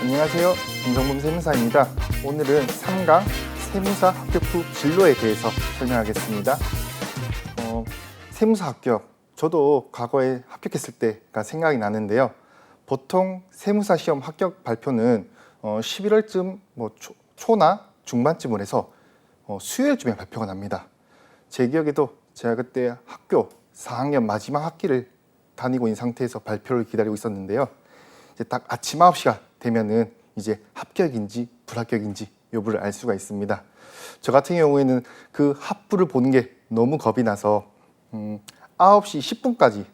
안녕하세요. 김정범 세무사입니다. 오늘은 3강 세무사 합격 후 진로에 대해서 설명하겠습니다. 세무사 합격, 저도 과거에 합격했을 때가 생각이 나는데요. 보통 세무사 시험 합격 발표는 11월쯤 초나 중반쯤을 해서 수요일쯤에 발표가 납니다. 제 기억에도 제가 그때 학교 4학년 마지막 학기를 다니고 있는 상태에서 발표를 기다리고 있었는데요. 이제 딱 아침 9시가 되면은 이제 합격인지 불합격인지 여부를 알 수가 있습니다. 저 같은 경우에는 그 합부를 보는 게 너무 겁이 나서 9시 10분까지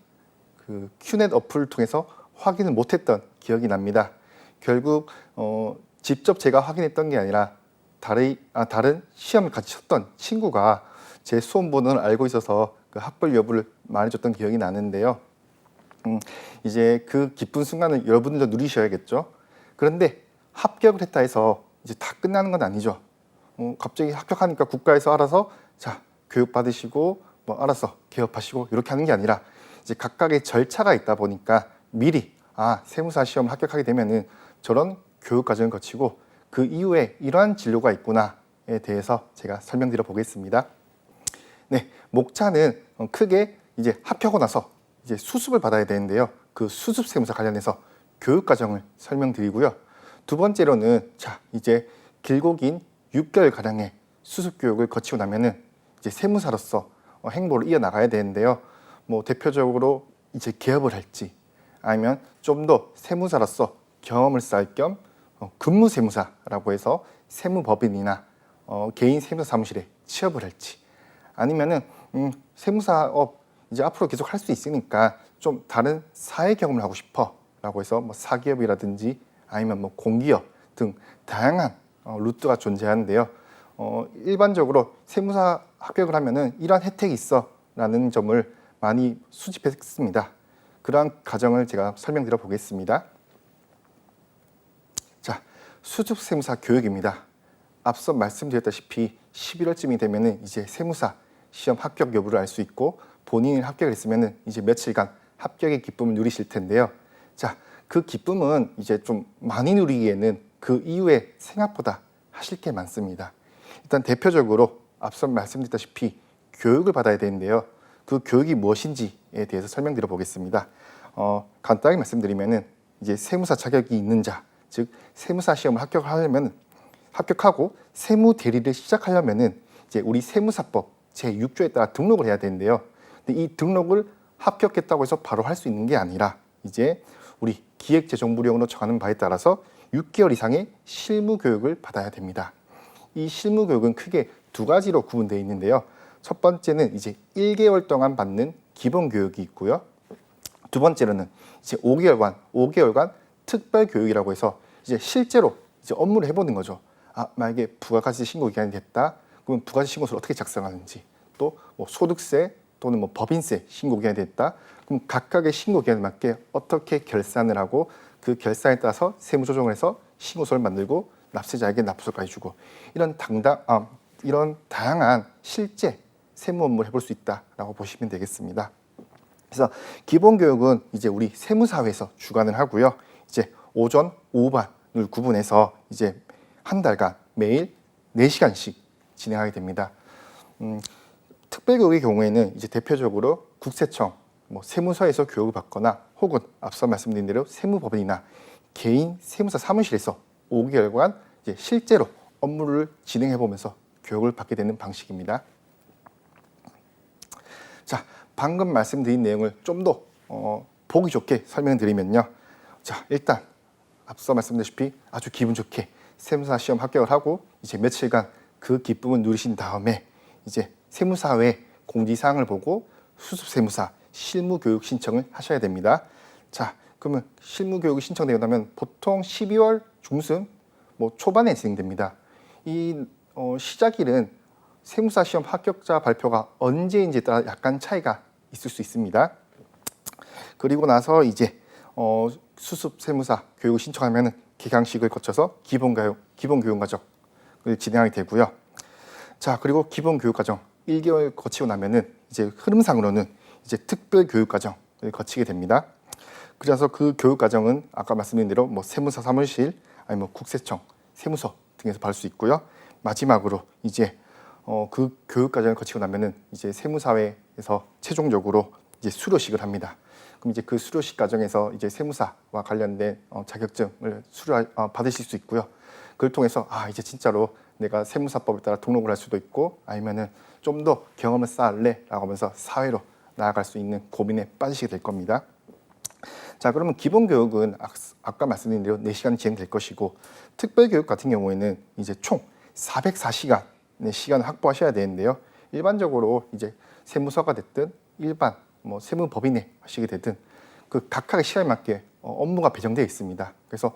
그 큐넷 어플을 통해서 확인을 못했던 기억이 납니다. 결국 직접 제가 확인했던 게 아니라 다른 시험을 같이 쳤던 친구가 제 수험 번호를 알고 있어서 그 합격 여부를 말해줬던 기억이 나는데요. 이제 그 기쁜 순간을 여러분들도 누리셔야겠죠. 그런데 합격을 했다 해서 이제 다 끝나는 건 아니죠. 갑자기 합격하니까 국가에서 알아서 자 교육 받으시고 알아서 개업하시고 이렇게 하는 게 아니라 이제 각각의 절차가 있다 보니까 미리 세무사 시험 합격하게 되면은 저런 교육 과정을 거치고 그 이후에 이러한 진로가 있구나에 대해서 제가 설명드려 보겠습니다. 네, 목차는 크게 이제 합격하고 나서 이제 수습을 받아야 되는데요. 그 수습 세무사 관련해서 교육 과정을 설명드리고요. 두 번째로는 이제 길고 긴 6개월 가량의 수습 교육을 거치고 나면은 이제 세무사로서 행보를 이어나가야 되는데요. 대표적으로 이제 개업을 할지 아니면 좀 더 세무사로서 경험을 쌓을 겸 근무 세무사라고 해서 세무법인이나 개인 세무사 사무실에 취업을 할지 아니면은 세무사업 이제 앞으로 계속 할 수 있으니까 좀 다른 사회 경험을 하고 싶어 라고 해서 사기업이라든지 아니면 공기업 등 다양한 루트가 존재하는데요. 일반적으로 세무사 합격을 하면은 이러한 혜택이 있어 라는 점을 많이 수집했습니다. 그러한 과정을 제가 설명드려 보겠습니다. 자, 수습 세무사 교육입니다. 앞서 말씀드렸다시피 11월쯤이 되면은 이제 세무사 시험 합격 여부를 알 수 있고 본인이 합격을 했으면은 이제 며칠간 합격의 기쁨을 누리실 텐데요. 자, 그 기쁨은 이제 좀 많이 누리기에는 그 이후에 생각보다 하실 게 많습니다. 일단 대표적으로 앞서 말씀드렸다시피 교육을 받아야 되는데요. 그 교육이 무엇인지에 대해서 설명드려 보겠습니다. 간단하게 말씀드리면은 이제 세무사 자격이 있는 자, 즉 세무사 시험을 합격하고 세무 대리를 시작하려면은 이제 우리 세무사법 제6조에 따라 등록을 해야 되는데요. 근데 이 등록을 합격했다고 해서 바로 할 수 있는 게 아니라 이제 우리 기획재정부령으로 정하는 바에 따라서 6개월 이상의 실무 교육을 받아야 됩니다. 이 실무 교육은 크게 두 가지로 구분되어 있는데요. 첫 번째는 이제 1개월 동안 받는 기본 교육이 있고요. 두 번째로는 이제 5개월간 특별 교육이라고 해서 이제 실제로 이제 업무를 해보는 거죠. 만약에 부가가치 신고 기간이 됐다. 그러면 부가가치 신고서를 어떻게 작성하는지, 또 소득세 또는 법인세 신고 기간이 됐다. 그럼 각각의 신고 기간에 맞게 어떻게 결산을 하고 그 결산에 따라서 세무 조정을 해서 신고서를 만들고 납세자에게 납부서까지 주고 이런 다양한 실제 세무 업무를 해볼 수 있다라고 보시면 되겠습니다. 그래서 기본 교육은 이제 우리 세무사회에서 주관을 하고요. 이제 오전, 오후반을 구분해서 이제 한 달간 매일 4시간씩 진행하게 됩니다. 특별교육의 경우에는 이제 대표적으로 국세청, 세무서에서 교육을 받거나 혹은 앞서 말씀드린 대로 세무법인이나 개인 세무사 사무실에서 5개월간 이제 실제로 업무를 진행해 보면서 교육을 받게 되는 방식입니다. 자, 방금 말씀드린 내용을 좀 더 보기 좋게 설명드리면요. 자, 일단 앞서 말씀드렸다시피 아주 기분 좋게 세무사 시험 합격을 하고 이제 며칠간 그 기쁨을 누리신 다음에 이제 세무사회 공지사항을 보고 수습세무사 실무교육 신청을 하셔야 됩니다. 자, 그러면 실무교육이 신청되고 나면 보통 12월 중순 초반에 진행됩니다. 이 시작일은 세무사 시험 합격자 발표가 언제인지에 따라 약간 차이가 있을 수 있습니다. 그리고 나서 이제 수습세무사 교육을 신청하면 개강식을 거쳐서 기본 교육 과정을 진행하게 되고요. 자, 그리고 기본 교육 과정 1개월 거치고 나면은 이제 흐름상으로는 이제 특별 교육 과정을 거치게 됩니다. 그래서 그 교육 과정은 아까 말씀드린 대로 세무사 사무실 아니면 국세청, 세무서 등에서 받을 수 있고요. 마지막으로 이제 그 교육 과정을 거치고 나면은 이제 세무사회에서 최종적으로 이제 수료식을 합니다. 그럼 이제 그 수료식 과정에서 이제 세무사와 관련된 자격증을 받으실 수 있고요. 그걸 통해서 이제 진짜로 내가 세무사법에 따라 등록을 할 수도 있고 아니면은 좀 더 경험을 쌓을래라고 하면서 사회로 나아갈 수 있는 고민에 빠지시게 될 겁니다. 자, 그러면 기본 교육은 아까 말씀드린 대로 4시간 진행될 것이고 특별 교육 같은 경우에는 이제 총 404시간의 시간을 확보하셔야 되는데요. 일반적으로 이제 세무서가 됐든 일반 세무법인에 하시게 되든 그 각각의 시간에 맞게 업무가 배정되어 있습니다. 그래서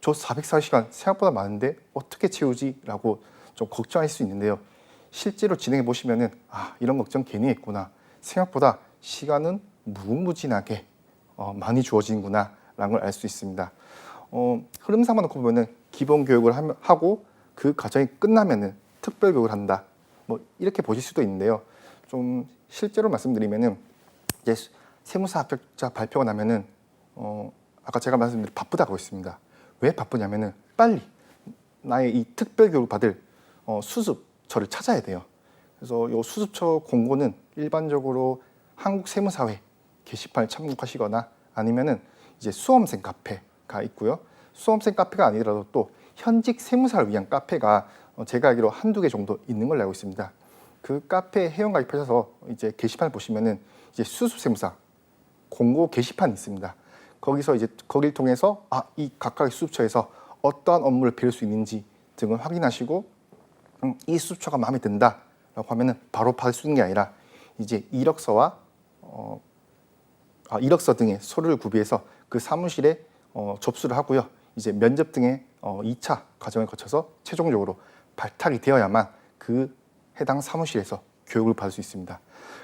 저 404시간 생각보다 많은데 어떻게 채우지라고 좀 걱정할 수 있는데요. 실제로 진행해 보시면은 이런 걱정 괜히 했구나. 생각보다 시간은 무궁무진하게 많이 주어지는구나 라는 걸 알 수 있습니다. 흐름상만 놓고 보면은 기본 교육을 하고 그 과정이 끝나면은 특별 교육을 한다. 이렇게 보실 수도 있는데요. 좀 실제로 말씀드리면은 이제 세무사 합격자 발표가 나면은 아까 제가 말씀드린 바쁘다고 했습니다. 왜 바쁘냐면은 빨리 나의 이 특별 교육을 받을 수습처를 찾아야 돼요. 그래서 이 수습처 공고는 일반적으로 한국세무사회 게시판을 참고하시거나 아니면은 이제 수험생 카페가 있고요. 수험생 카페가 아니더라도 또 현직 세무사를 위한 카페가 제가 알기로 한두 개 정도 있는 걸로 알고 있습니다. 그 카페에 회원가입하셔서 이제 게시판을 보시면은 이제 수습세무사 공고 게시판이 있습니다. 거기서 이제 거기를 통해서 이 각각의 수습처에서 어떠한 업무를 배울 수 있는지 등을 확인하시고 이 수습처가 마음에 든다라고 하면은 바로 받을 수 있는 게 아니라 이제 이력서와 이력서 등의 서류를 구비해서 그 사무실에 접수를 하고요. 이제 면접 등의 2차 과정을 거쳐서 최종적으로 발탁이 되어야만 그 해당 사무실에서 교육을 받을 수 있습니다.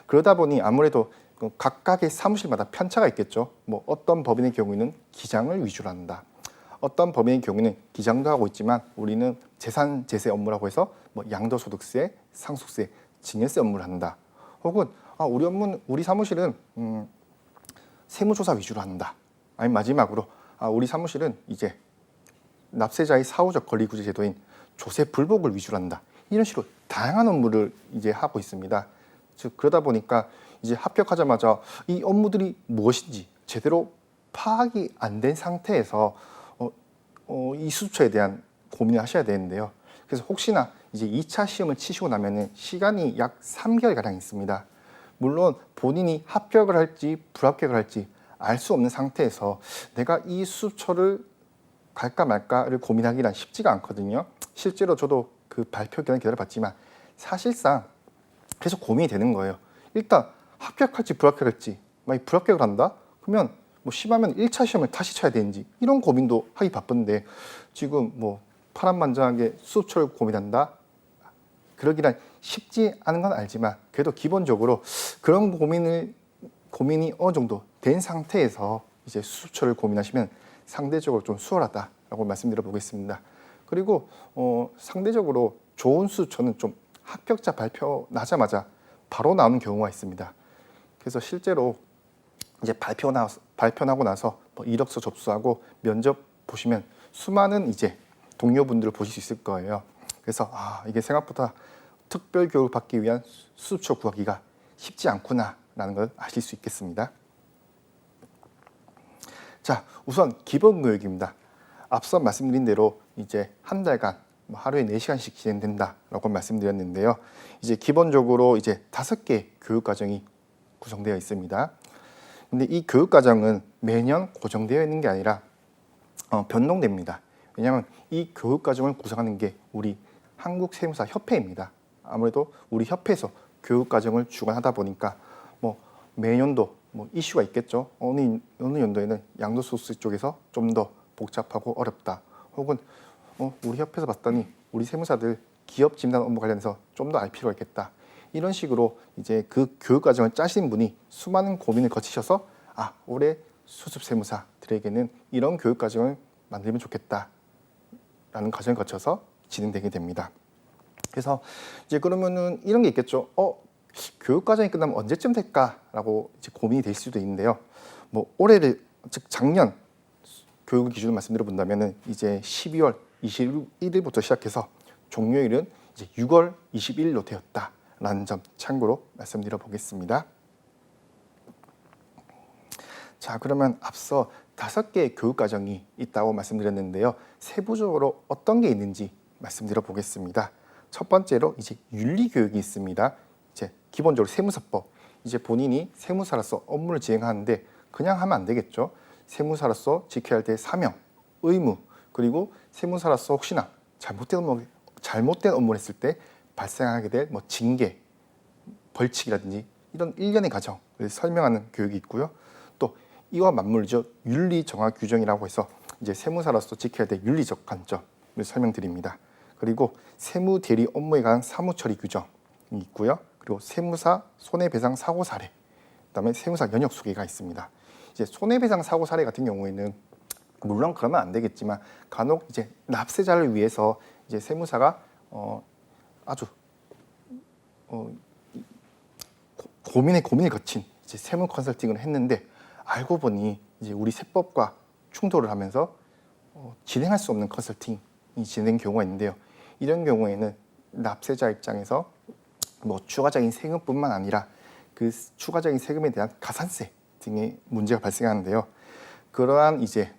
그러다 보니 아무래도 각각의 사무실마다 편차가 있겠죠. 어떤 법인의 경우에는 기장을 위주로 한다. 어떤 법인의 경우에는 기장도 하고 있지만 우리는 재산 제세 업무라고 해서 양도소득세, 상속세, 증여세 업무를 한다. 혹은 우리 사무실은 세무조사 위주로 한다. 아니면 마지막으로 우리 사무실은 이제 납세자의 사후적 권리구제 제도인 조세 불복을 위주로 한다. 이런 식으로 다양한 업무를 이제 하고 있습니다. 즉 그러다 보니까 이제 합격하자마자 이 업무들이 무엇인지 제대로 파악이 안 된 상태에서 이 수처에 대한 고민을 하셔야 되는데요. 그래서 혹시나 이제 2차 시험을 치시고 나면은 시간이 약 3개월 가량 있습니다. 물론 본인이 합격을 할지 불합격을 할지 알 수 없는 상태에서 내가 이 수처를 갈까 말까를 고민하기란 쉽지가 않거든요. 실제로 저도 그 발표 기간을 기다려봤지만 사실상 계속 고민이 되는 거예요. 일단 합격할지 불합격할지, 만약 불합격을 한다? 그러면 심하면 1차 시험을 다시 쳐야 되는지 이런 고민도 하기 바쁜데 지금 파란만장하게 수업처를 고민한다? 그러기란 쉽지 않은 건 알지만 그래도 기본적으로 그런 고민이 어느 정도 된 상태에서 이제 수습처를 고민하시면 상대적으로 좀 수월하다라고 말씀드려 보겠습니다. 그리고 상대적으로 좋은 수습처는 좀 합격자 발표 나자마자 바로 나오는 경우가 있습니다. 그래서 실제로 이제 발표나고 나서 이력서 접수하고 면접 보시면 수많은 이제 동료분들을 보실 수 있을 거예요. 그래서 이게 생각보다 특별 교육을 받기 위한 수습처 구하기가 쉽지 않구나라는 걸 아실 수 있겠습니다. 자, 우선 기본 교육입니다. 앞서 말씀드린 대로 이제 한 달간 하루에 4시간씩 진행된다라고 말씀드렸는데요. 이제 기본적으로 이제 5개 교육 과정이 구성되어 있습니다. 근데 이 교육 과정은 매년 고정되어 있는 게 아니라 변동됩니다. 왜냐하면 이 교육 과정을 구성하는 게 우리 한국세무사협회입니다. 아무래도 우리 협회에서 교육 과정을 주관하다 보니까 매년도 이슈가 있겠죠. 어느 연도에는 양도소득세 쪽에서 좀 더 복잡하고 어렵다. 혹은 우리 협회에서 봤더니 우리 세무사들 기업 진단 업무 관련해서 좀 더 알 필요가 있겠다. 이런 식으로 이제 그 교육 과정을 짜신 분이 수많은 고민을 거치셔서 올해 수습 세무사들에게는 이런 교육 과정을 만들면 좋겠다라는 과정을 거쳐서 진행되게 됩니다. 그래서 이제 그러면은 이런 게 있겠죠. 교육 과정이 끝나면 언제쯤 될까라고 이제 고민이 될 수도 있는데요. 올해를 즉 작년 교육 기준을 말씀드려 본다면은 이제 12월 21일부터 시작해서 종료일은 이제 6월 21일로 되었다라는 점 참고로 말씀드려 보겠습니다. 자, 그러면 앞서 5개의 교육 과정이 있다고 말씀드렸는데요. 세부적으로 어떤 게 있는지 말씀드려 보겠습니다. 첫 번째로 이제 윤리 교육이 있습니다. 이제 기본적으로 세무사법. 이제 본인이 세무사로서 업무를 진행하는데 그냥 하면 안 되겠죠. 세무사로서 지켜야 할 사명, 의무, 그리고 세무사로서 혹시나 잘못된 업무를 했을 때 발생하게 될 뭐 징계, 벌칙이라든지 이런 일련의 과정을 설명하는 교육이 있고요. 또 이와 맞물리죠. 윤리 정화 규정이라고 해서 이제 세무사로서 지켜야 될 윤리적 관점을 설명드립니다. 그리고 세무 대리 업무에 관한 사무 처리 규정이 있고요. 그리고 세무사 손해배상 사고 사례, 그다음에 세무사 연역 소개가 있습니다. 이제 손해배상 사고 사례 같은 경우에는 물론 그러면 안 되겠지만 간혹 이제 납세자를 위해서 이제 세무사가 아주 고민을 거친 이제 세무 컨설팅을 했는데 알고 보니 이제 우리 세법과 충돌을 하면서 진행할 수 없는 컨설팅이 진행 경우가 있는데요. 이런 경우에는 납세자 입장에서 뭐 추가적인 세금뿐만 아니라 그 추가적인 세금에 대한 가산세 등의 문제가 발생하는데요. 그러한 이제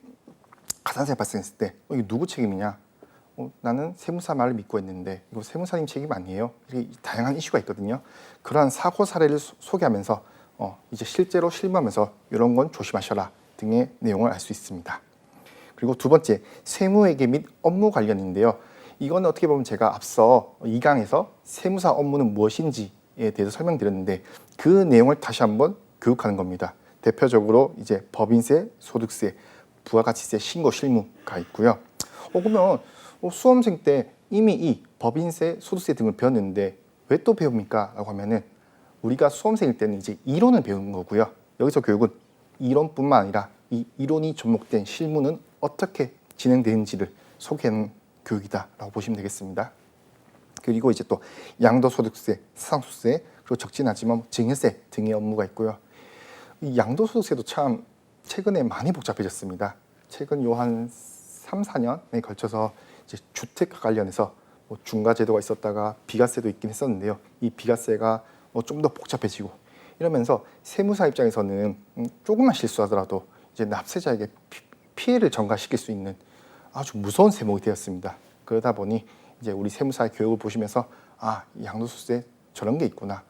가산세가 발생했을 때 이게 누구 책임이냐? 나는 세무사 말을 믿고 했는데 이거 세무사님 책임 아니에요? 이렇게 다양한 이슈가 있거든요. 그러한 사고 사례를 소개하면서 이제 실제로 실무하면서 이런 건 조심하셔라 등의 내용을 알 수 있습니다. 그리고 두 번째, 세무회계 및 업무 관련인데요. 이건 어떻게 보면 제가 앞서 2강에서 세무사 업무는 무엇인지에 대해서 설명드렸는데 그 내용을 다시 한번 교육하는 겁니다. 대표적으로 이제 법인세, 소득세, 부가가치세 신고 실무가 있고요. 그러면 수험생 때 이미 이 법인세, 소득세 등을 배웠는데 왜 또 배웁니까? 라고 하면은 우리가 수험생일 때는 이제 이론을 배우는 거고요. 여기서 교육은 이론뿐만 아니라 이 이론이 접목된 실무는 어떻게 진행되는지를 소개하는 교육이다라고 보시면 되겠습니다. 그리고 이제 또 양도소득세, 사상소득세, 그리고 적진 않지만 증여세 등의 업무가 있고요. 이 양도소득세도 참 최근에 많이 복잡해졌습니다. 최근 요 한 3, 4년에 걸쳐서 이제 주택과 관련해서 뭐 중과제도가 있었다가 비과세도 있긴 했었는데요. 이 비과세가 좀 더 복잡해지고 이러면서 세무사 입장에서는 조금만 실수하더라도 이제 납세자에게 피해를 전가시킬 수 있는 아주 무서운 세목이 되었습니다. 그러다 보니 이제 우리 세무사의 교육을 보시면서 양도소득세 저런 게 있구나.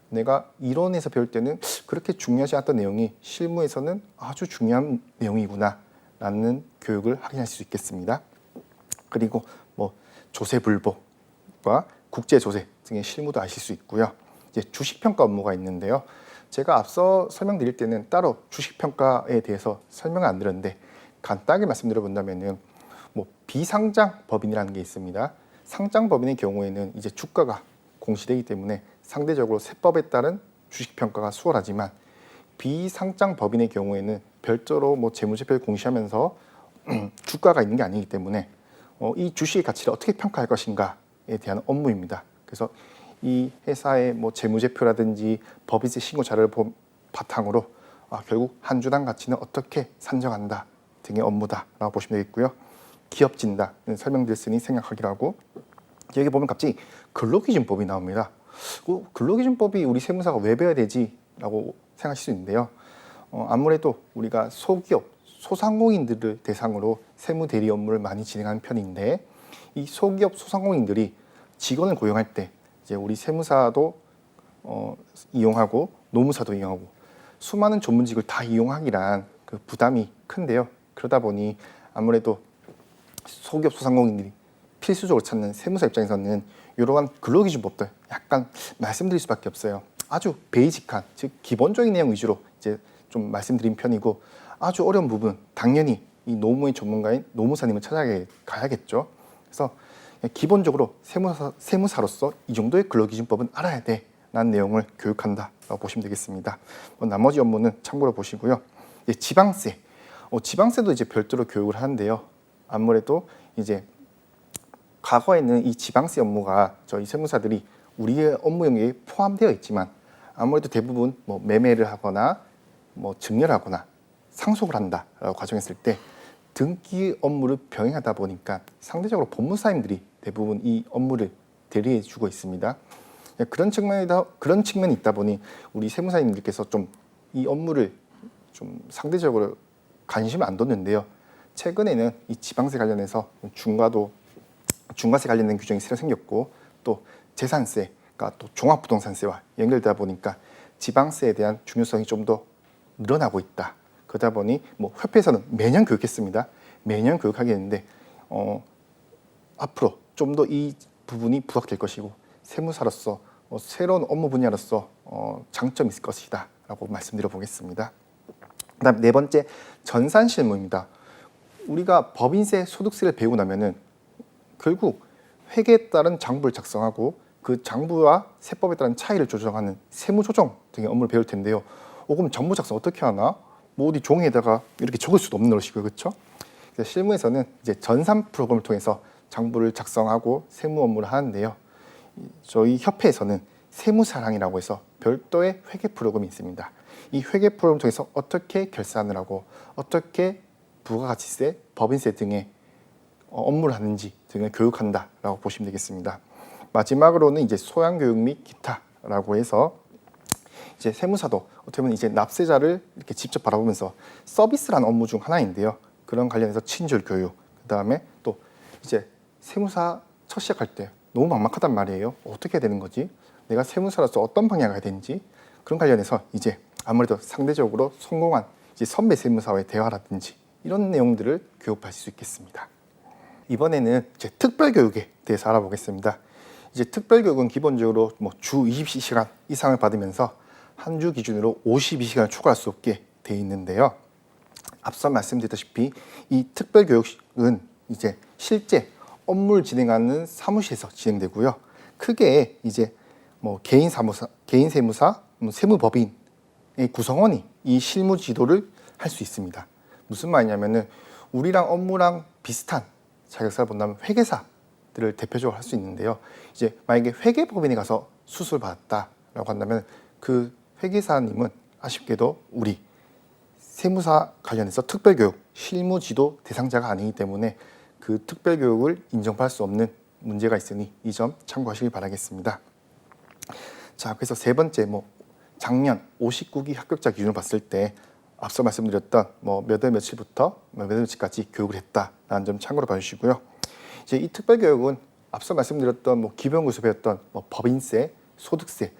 내가 이론에서 배울 때는 그렇게 중요하지 않았던 내용이 실무에서는 아주 중요한 내용이구나 라는 교육을 확인할 수 있겠습니다. 그리고 뭐 조세불복과 국제조세 등의 실무도 아실 수 있고요. 이제 주식평가 업무가 있는데요. 제가 앞서 설명드릴 때는 따로 주식평가에 대해서 설명을 안 드렸는데 간단하게 말씀드려 본다면은 뭐 비상장 법인이라는 게 있습니다. 상장 법인의 경우에는 이제 주가가 공시되기 때문에 상대적으로 세법에 따른 주식평가가 수월하지만 비상장 법인의 경우에는 별도로 뭐 재무제표를 공시하면서 주가가 있는 게 아니기 때문에 이 주식의 가치를 어떻게 평가할 것인가에 대한 업무입니다. 그래서 이 회사의 뭐 재무제표라든지 법인세 신고 자료를 바탕으로 결국 한 주당 가치는 어떻게 산정한다 등의 업무다라고 보시면 되겠고요. 기업 진단은 설명드렸으니 생략하기로 하고 여기 보면 갑자기 근로기준법이 나옵니다. 근로기준법이 우리 세무사가 왜 배워야 되지라고 생각하실 수 있는데요. 아무래도 우리가 소기업, 소상공인들을 대상으로 세무 대리 업무를 많이 진행하는 편인데 이 소기업, 소상공인들이 직원을 고용할 때 이제 우리 세무사도 이용하고 노무사도 이용하고 수많은 전문직을 다 이용하기란 그 부담이 큰데요. 그러다 보니 아무래도 소기업, 소상공인들이 필수적으로 찾는 세무사 입장에서는 이러한 근로기준법들 약간 말씀드릴 수밖에 없어요. 아주 베이직한, 즉 기본적인 내용 위주로 이제 좀 말씀드린 편이고 아주 어려운 부분 당연히 이 노무의 전문가인 노무사님을 찾아가야겠죠. 그래서 기본적으로 세무사로서 이 정도의 근로기준법은 알아야 돼라는 내용을 교육한다라고 보시면 되겠습니다. 나머지 업무는 참고로 보시고요. 지방세, 지방세도 이제 별도로 교육을 하는데요. 아무래도 이제 과거에는 이 지방세 업무가 저희 세무사들이 우리의 업무 영역에 포함되어 있지만 아무래도 대부분 뭐 매매를 하거나 뭐 증여를 하거나 상속을 한다라고 가정했을 때 등기 업무를 병행하다 보니까 상대적으로 법무사님들이 대부분 이 업무를 대리해 주고 있습니다. 그런 측면이 있다 보니 우리 세무사님들께서 좀 이 업무를 좀 상대적으로 관심을 안 뒀는데요. 최근에는 이 지방세 관련해서 중과세 관련된 규정이 새로 생겼고 또 재산세가 또 종합부동산세와 연결되다 보니까 지방세에 대한 중요성이 좀 더 늘어나고 있다. 그러다 보니 뭐 협회에서는 매년 교육했습니다. 매년 교육하게 되는데 앞으로 좀 더 이 부분이 부각될 것이고 세무사로서 새로운 업무 분야로서 장점이 있을 것이다 라고 말씀드려 보겠습니다. 그다음 네 번째, 전산실무입니다. 우리가 법인세, 소득세를 배우고 나면은 결국 회계에 따른 장부를 작성하고 그 장부와 세법에 따른 차이를 조정하는 세무조정 등의 업무를 배울 텐데요. 그럼 장부 작성 어떻게 하나? 뭐 어디 종이에다가 이렇게 적을 수도 없는 것이고요, 그렇죠? 그래서 실무에서는 이제 전산 프로그램을 통해서 장부를 작성하고 세무 업무를 하는데요. 저희 협회에서는 세무사랑이라고 해서 별도의 회계 프로그램이 있습니다. 이 회계 프로그램을 통해서 어떻게 결산을 하고 어떻게 부가가치세, 법인세 등의 업무를 하는지 등을 교육한다라고 보시면 되겠습니다. 마지막으로는 이제 소양 교육 및 기타라고 해서 이제 세무사도 어떻게 보면 이제 납세자를 이렇게 직접 바라보면서 서비스라는 업무 중 하나인데요. 그런 관련해서 친절 교육, 그다음에 또 이제 세무사 첫 시작할 때 너무 막막하단 말이에요. 어떻게 해야 되는 거지? 내가 세무사로서 어떤 방향을 가야 되는지 그런 관련해서 이제 아무래도 상대적으로 성공한 이제 선배 세무사와의 대화라든지 이런 내용들을 교육받을 수 있겠습니다. 이번에는 이제 특별교육에 대해서 알아보겠습니다. 이제 특별교육은 기본적으로 뭐 주 20시간 이상을 받으면서 한 주 기준으로 52시간을 초과할 수 없게 돼 있는데요. 앞서 말씀드렸다시피 이 특별교육은 이제 실제 업무를 진행하는 사무실에서 진행되고요. 크게 이제 뭐 개인 세무사, 세무법인의 구성원이 이 실무 지도를 할 수 있습니다. 무슨 말이냐면은 우리랑 업무랑 비슷한 자격사를 본다면 회계사들을 대표적으로 할 수 있는데요. 이제 만약에 회계법인에 가서 수술 받았다라고 한다면 그 회계사님은 아쉽게도 우리 세무사 관련해서 특별교육, 실무지도 대상자가 아니기 때문에 그 특별교육을 인정받을 수 없는 문제가 있으니 이 점 참고하시길 바라겠습니다. 자, 그래서 세 번째, 작년 59기 합격자 기준으로 봤을 때 앞서 말씀드렸던 몇 월 며칠부터 몇 월 며칠까지 교육을 했다라는 점 참고로 봐주시고요. 이제 이 특별교육은 앞서 말씀드렸던 기본고에서 배웠던 법인세, 소득세,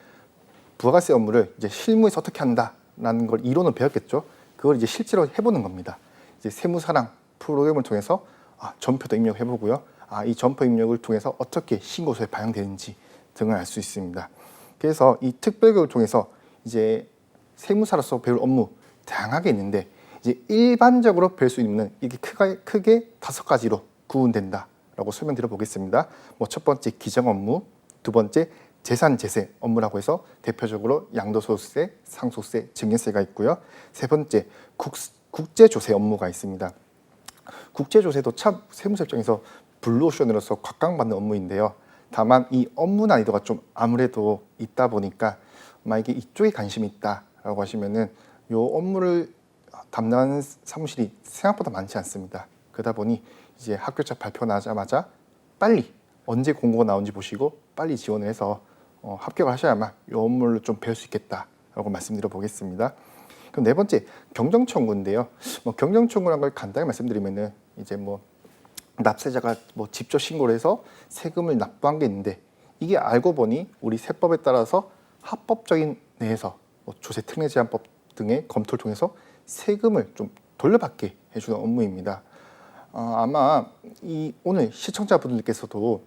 부가세 업무를 이제 실무에서 어떻게 한다라는 걸 이론은 배웠겠죠. 그걸 이제 실제로 해보는 겁니다. 이제 세무사랑 프로그램을 통해서 전표도 입력해보고요. 이 전표 입력을 통해서 어떻게 신고서에 반영되는지 등을 알 수 있습니다. 그래서 이 특별교육을 통해서 이제 세무사로서 배울 업무 다양하게 있는데 이제 일반적으로 배울 수 있는 이게 크게 5가지로 구분된다라고 설명드려 보겠습니다. 첫 번째 기정 업무, 두 번째 재산 제세 업무라고 해서 대표적으로 양도소득세, 상속세, 증여세가 있고요. 세 번째 국제조세 업무가 있습니다. 국제조세도 참 세무사 입장에서 블루오션으로서 각광받는 업무인데요. 다만 이 업무 난이도가 좀 아무래도 있다 보니까 만약에 이쪽에 관심이 있다라고 하시면은 이 업무를 담당하는 사무실이 생각보다 많지 않습니다. 그러다 보니 이제 합격자 발표 나자마자 빨리 언제 공고가 나온지 보시고 빨리 지원을 해서 합격을 하셔야만 이 업무를 좀 배울 수 있겠다라고 말씀드려 보겠습니다. 그럼 네 번째 경정청구인데요. 경정청구라는 걸 간단히 말씀드리면은 이제 납세자가 직접 신고를 해서 세금을 납부한 게 있는데 이게 알고 보니 우리 세법에 따라서 합법적인 내에서 조세 특례 제한법 등의 검토를 통해서 세금을 좀 돌려받게 해주는 업무입니다. 아마 오늘 시청자분들께서도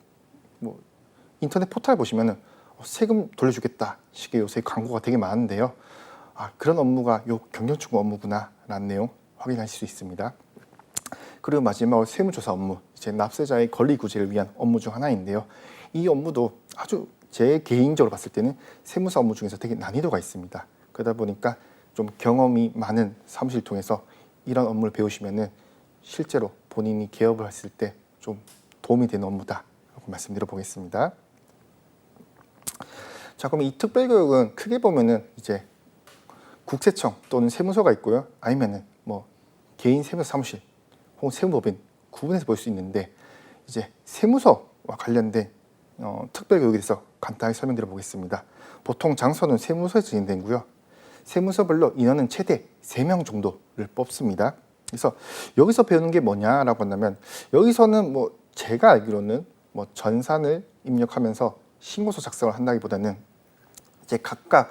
인터넷 포털 보시면은 세금 돌려주겠다 식의 요새 광고가 되게 많은데요. 그런 업무가 요 경정청구 업무구나라는 내용 확인하실 수 있습니다. 그리고 마지막으로 세무조사 업무, 이제 납세자의 권리 구제를 위한 업무 중 하나인데요. 이 업무도 아주 제 개인적으로 봤을 때는 세무사 업무 중에서 되게 난이도가 있습니다. 그러다 보니까 좀 경험이 많은 사무실 통해서 이런 업무를 배우시면은 실제로 본인이 개업을 했을 때 좀 도움이 되는 업무다라고 말씀드려 보겠습니다. 자, 그럼 이 특별교육은 크게 보면은 이제 국세청 또는 세무서가 있고요. 아니면은 개인 세무사 사무실 혹은 세무법인 구분해서 볼 수 있는데 이제 세무서와 관련된 특별교육에 대해서 간단하게 설명드려 보겠습니다. 보통 장소는 세무서에서 진행되고요. 세무서별로 인원은 최대 3명 정도를 뽑습니다. 그래서 여기서 배우는 게 뭐냐라고 한다면 여기서는 뭐 제가 알기로는 뭐 전산을 입력하면서 신고서 작성을 한다기보다는 이제 각각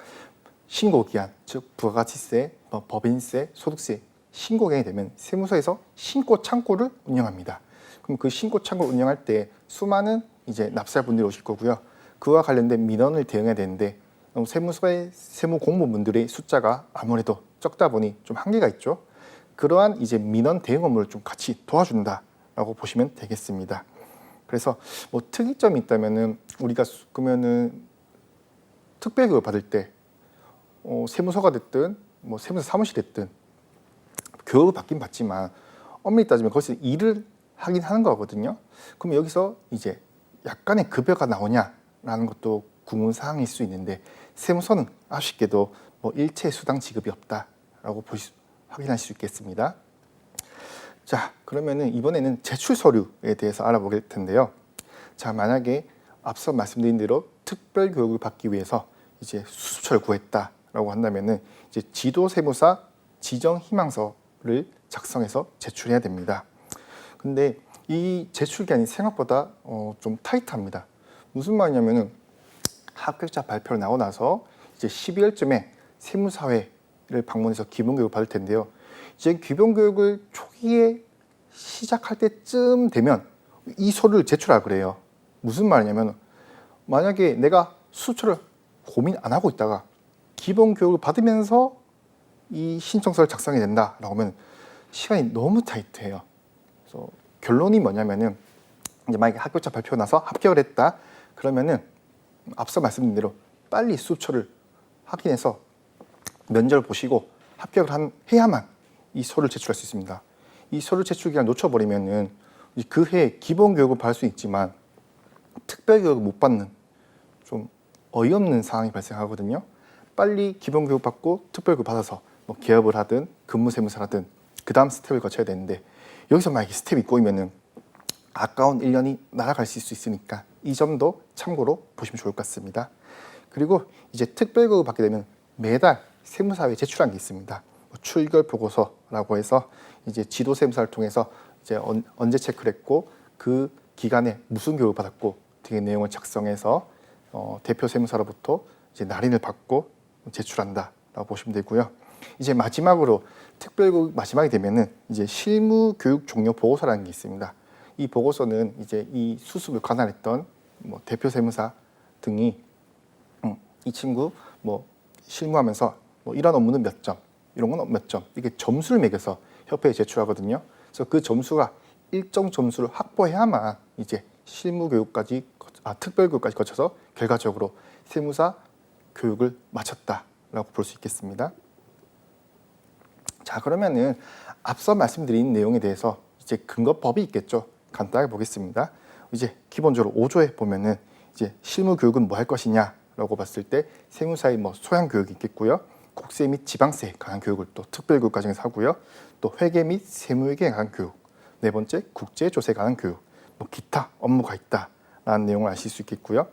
신고 기한, 즉 부가가치세, 법인세, 소득세 신고기한이 되면 세무서에서 신고 창구를 운영합니다. 그럼 그 신고 창구를 운영할 때 수많은 이제 납세자분들이 오실 거고요. 그와 관련된 민원을 대응해야 되는데 세무서의 세무 공무원분들의 숫자가 아무래도 적다 보니 좀 한계가 있죠. 그러한 이제 민원 대응 업무를 좀 같이 도와준다라고 보시면 되겠습니다. 그래서 뭐 특이점이 있다면은 우리가 그러면은 특별교육을 받을 때 세무서가 됐든 뭐 세무서 사무실이 됐든 교육을 받긴 받지만 엄밀히 따지면 거기서 일을 하긴 하는 거거든요. 그럼 여기서 이제 약간의 급여가 나오냐라는 것도 구문사항일 수 있는데 세무서는 아쉽게도 뭐 일체 수당 지급이 없다라고 확인할 수 있겠습니다. 자, 그러면은 이번에는 제출 서류에 대해서 알아보게 텐데요. 자, 만약에 앞서 말씀드린 대로 특별 교육을 받기 위해서 이제 수수처를 구했다라고 한다면은 이제 지도세무사 지정 희망서를 작성해서 제출해야 됩니다. 근데 이 제출 기한이 생각보다 좀 타이트합니다. 무슨 말이냐면은 합격자 발표가 나오고 나서 이제 12월쯤에 세무사회를 방문해서 기본교육을 받을 텐데요. 이제 기본교육을 초기에 시작할 때쯤 되면 이 서류를 제출하라 그래요. 무슨 말이냐면 만약에 내가 수초를 고민 안 하고 있다가 기본교육을 받으면서 이 신청서를 작성해야 된다라고 하면 시간이 너무 타이트해요. 그래서 결론이 뭐냐면은 이제 만약에 합격자 발표가 나서 합격을 했다 그러면은 앞서 말씀드린 대로 빨리 수초를 확인해서 면접을 보시고 합격을 해야만 이 서류를 제출할 수 있습니다. 이 서류 제출 기간을 놓쳐버리면은 그 해 기본 교육을 받을 수 있지만 특별 교육을 못 받는 좀 어이없는 상황이 발생하거든요. 빨리 기본 교육 받고 특별 교육 받아서 뭐 개업을 하든 근무세무사를 하든 그 다음 스텝을 거쳐야 되는데 여기서 만약에 스텝이 꼬이면은 아까운 1년이 날아갈 수 있으니까 이 점도 참고로 보시면 좋을 것 같습니다. 그리고 이제 특별교육을 받게 되면 매달 세무사회에 제출한 게 있습니다. 출결 보고서라고 해서 이제 지도세무사를 통해서 이제 언제 체크를 했고 그 기간에 무슨 교육을 받았고 등의 내용을 작성해서 대표 세무사로부터 이제 날인을 받고 제출한다라고 보시면 되고요. 이제 마지막으로 특별교육 마지막이 되면은 이제 실무 교육 종료 보고서라는 게 있습니다. 이 보고서는 이제 이 수습을 관할했던 뭐 대표 세무사 등이 이 친구 뭐 실무하면서 뭐 이런 업무는 몇 점, 이런 건 몇 점, 이게 점수를 매겨서 협회에 제출하거든요. 그래서 그 점수가 일정 점수를 확보해야만 이제 실무 교육까지 특별 교육까지 거쳐서 결과적으로 세무사 교육을 마쳤다라고 볼 수 있겠습니다. 자, 그러면은 앞서 말씀드린 내용에 대해서 이제 근거법이 있겠죠. 간단하게 보겠습니다. 이제 기본적으로 5조에 보면은 이제 실무 교육은 뭐 할 것이냐라고 봤을 때 세무사의 뭐 소양 교육이 있겠고요. 국세 및 지방세에 관한 교육을 또 특별 교육 과정에서 하고요. 또 회계 및 세무회계에 관한 교육. 네 번째 국제 조세에 관한 교육. 뭐 기타 업무가 있다라는 내용을 아실 수 있겠고요.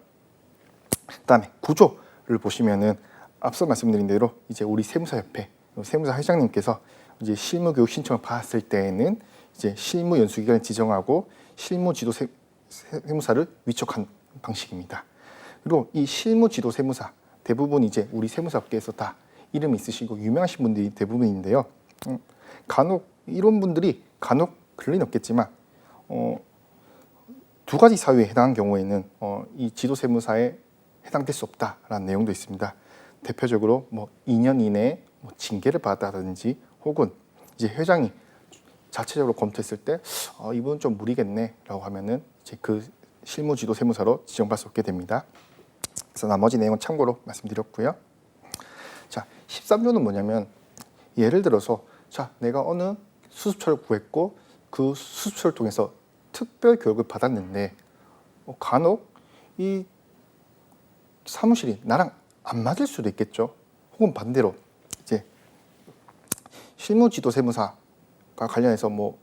그다음에 구조를 보시면은 앞서 말씀드린 대로 이제 우리 세무사협회 세무사 회장님께서 이제 실무 교육 신청을 받았을 때에는 이제 실무 연수 기간을 지정하고 실무 지도 세무사를 위촉한 방식입니다. 그리고 이 실무 지도 세무사 대부분 이제 우리 세무사업계에서 다 이름이 있으시고 유명하신 분들이 대부분인데요. 간혹 이런 분들이 간혹 그럴 리는 없겠지만 두 가지 사유에 해당한 경우에는 이 지도 세무사에 해당될 수 없다라는 내용도 있습니다. 대표적으로 뭐 2년 이내에 뭐 징계를 받았다든지 혹은 이제 회장이 자체적으로 검토했을 때 이분은 좀 무리겠네라고 하면은 이제 그 실무 지도 세무사로 지정받을 수 없게 됩니다. 그래서 나머지 내용은 참고로 말씀드렸고요. 자, 13조는 뭐냐면 예를 들어서 자, 내가 어느 수습처를 구했고 그 수습처를 통해서 특별 교육을 받았는데 간혹 이 사무실이 나랑 안 맞을 수도 있겠죠. 혹은 반대로 이제 실무지도 세무사가 관련해서 뭐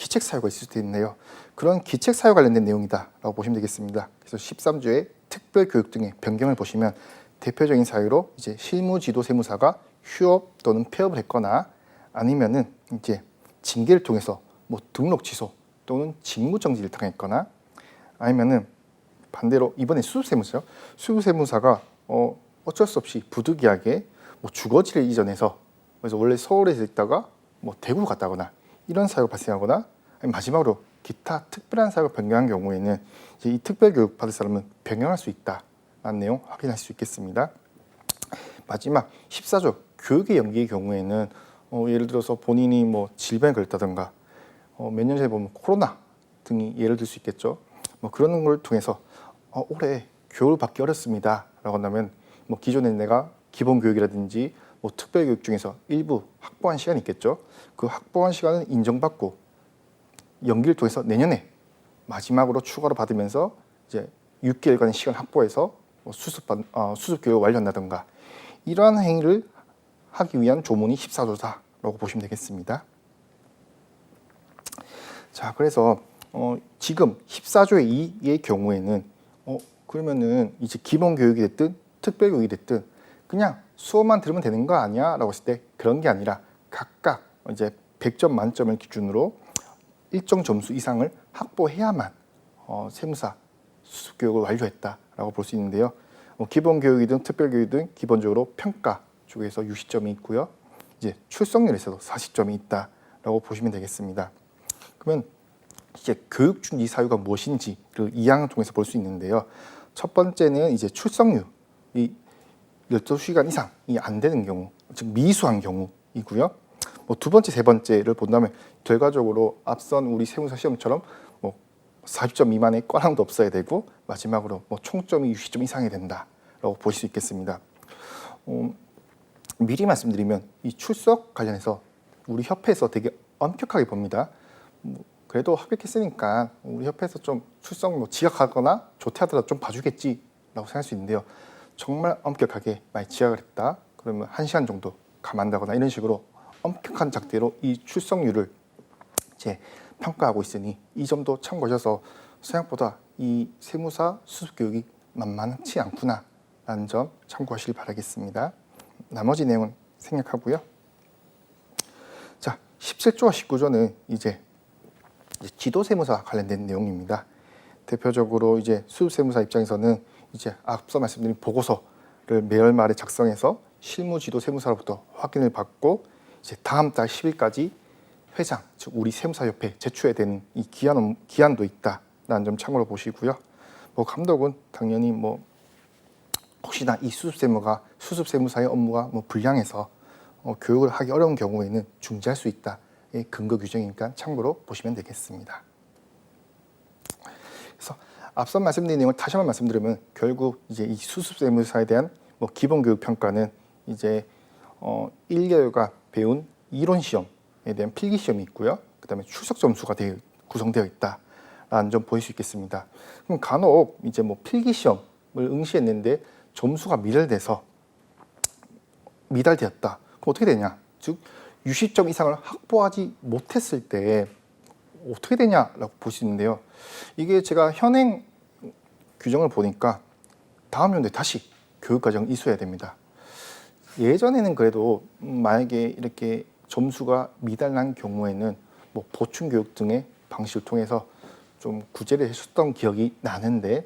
기책 사유가 있을 수도 있는데요. 그런 기책 사유 관련된 내용이다라고 보시면 되겠습니다. 그래서 13조의 특별 교육 등의 변경을 보시면 대표적인 사유로 이제 실무 지도 세무사가 휴업 또는 폐업을 했거나 아니면은 이제 징계를 통해서 뭐 등록 취소 또는 직무 정지를 당했거나 아니면은 반대로 이번에 수습세무사요. 수습세무사가 어쩔 수 없이 부득이하게 뭐 주거지를 이전해서 그래서 원래 서울에서 있다가 뭐 대구로 갔다거나 이런 사유가 발생하거나 아니면 마지막으로 기타 특별한 사유가 변경한 경우에는 이제 이 특별교육 받을 사람은 변경할 수 있다라는 내용 확인할 수 있겠습니다. 마지막 14조 교육의 연기의 경우에는 예를 들어서 본인이 뭐 질병에 걸렸다든가 몇 년 전에 보면 코로나 등이 예를 들 수 있겠죠. 뭐 그런 걸 통해서 올해 교육을 받기 어렵습니다라고 한다면 뭐 기존에 내가 기본 교육이라든지 뭐 특별 교육 중에서 일부 확보한 시간이 있겠죠. 그 확보한 시간은 인정받고 연기를 통해서 내년에 마지막으로 추가로 받으면서 이제 6개월간의 시간 확보해서 뭐 수습 교육을 완료한다든가 이러한 행위를 하기 위한 조문이 14조다라고 보시면 되겠습니다. 자, 그래서 지금 14조의 2의 경우에는 그러면은 이제 기본 교육이 됐든 특별 교육이 됐든 그냥 수업만 들으면 되는 거 아니야? 라고 했을 때 그런 게 아니라 각각 이제 100점 만점을 기준으로 일정 점수 이상을 확보해야만 세무사 수습 교육을 완료했다라고 볼 수 있는데요. 기본 교육이든 특별 교육이든 기본적으로 평가 쪽에서 60점이 있고요. 이제 출석률에서도 40점이 있다라고 보시면 되겠습니다. 그러면 이제 교육 중지 사유가 무엇인지를 이 항을 통해서 볼 수 있는데요. 첫 번째는 이제 출석률이 12시간 이상이 안 되는 경우, 즉 미수한 경우이고요. 뭐 두 번째, 세 번째를 본다면 결과적으로 앞선 우리 세무사 시험처럼 뭐 40점 미만의 꽈랑도 없어야 되고 마지막으로 뭐 총점이 60점 이상이 된다라고 보실 수 있겠습니다. 미리 말씀드리면 이 출석 관련해서 우리 협회에서 되게 엄격하게 봅니다. 그래도 합격했으니까 우리 협회에서 좀 출석 뭐 지각하거나 조퇴하더라도 좀 봐주겠지라고 생각할 수 있는데요. 정말 엄격하게 많이 지각을 했다 그러면 1시간 정도 감안다거나 이런 식으로 엄격한 잣대로 이 출석률을 이제 평가하고 있으니 이 점도 참고하셔서 생각보다 이 세무사 수습 교육이 만만치 않구나라는 점 참고하시길 바라겠습니다. 나머지 내용은 생략하고요. 자, 17조와 19조는 이제 지도세무사 관련된 내용입니다. 대표적으로 이제 수습세무사 입장에서는 이제 앞서 말씀드린 보고서를 매월 말에 작성해서 실무지도세무사로부터 확인을 받고 이제 다음 달 10일까지 회장, 즉 우리 세무사협회에 제출해야 되는 이 기한도 있다라는 점 참고로 보시고요. 뭐 감독은 당연히 뭐 혹시나 이 수습세무사의 업무가 뭐 불량해서 교육을 하기 어려운 경우에는 중지할 수 있다. 근거 규정이니까 참고로 보시면 되겠습니다. 그래서 앞서 말씀드린 내용을 다시 한번 말씀드리면 결국 이제 이 수습세무사에 대한 뭐 기본 교육 평가는 이제 1개월간 배운 이론 시험에 대한 필기 시험이 있고요. 그다음에 출석 점수가 구성되어 있다라는 점 보일 수 있겠습니다. 그럼 간혹 이제 뭐 필기 시험을 응시했는데 점수가 미달되었다. 그럼 어떻게 되냐? 즉 60점 이상을 확보하지 못했을 때 어떻게 되냐라고 볼 수 있는데요. 이게 제가 현행 규정을 보니까 다음 연도에 다시 교육과정을 이수해야 됩니다. 예전에는 그래도 만약에 이렇게 점수가 미달난 경우에는 뭐 보충 교육 등의 방식을 통해서 좀 구제를 해줬던 기억이 나는데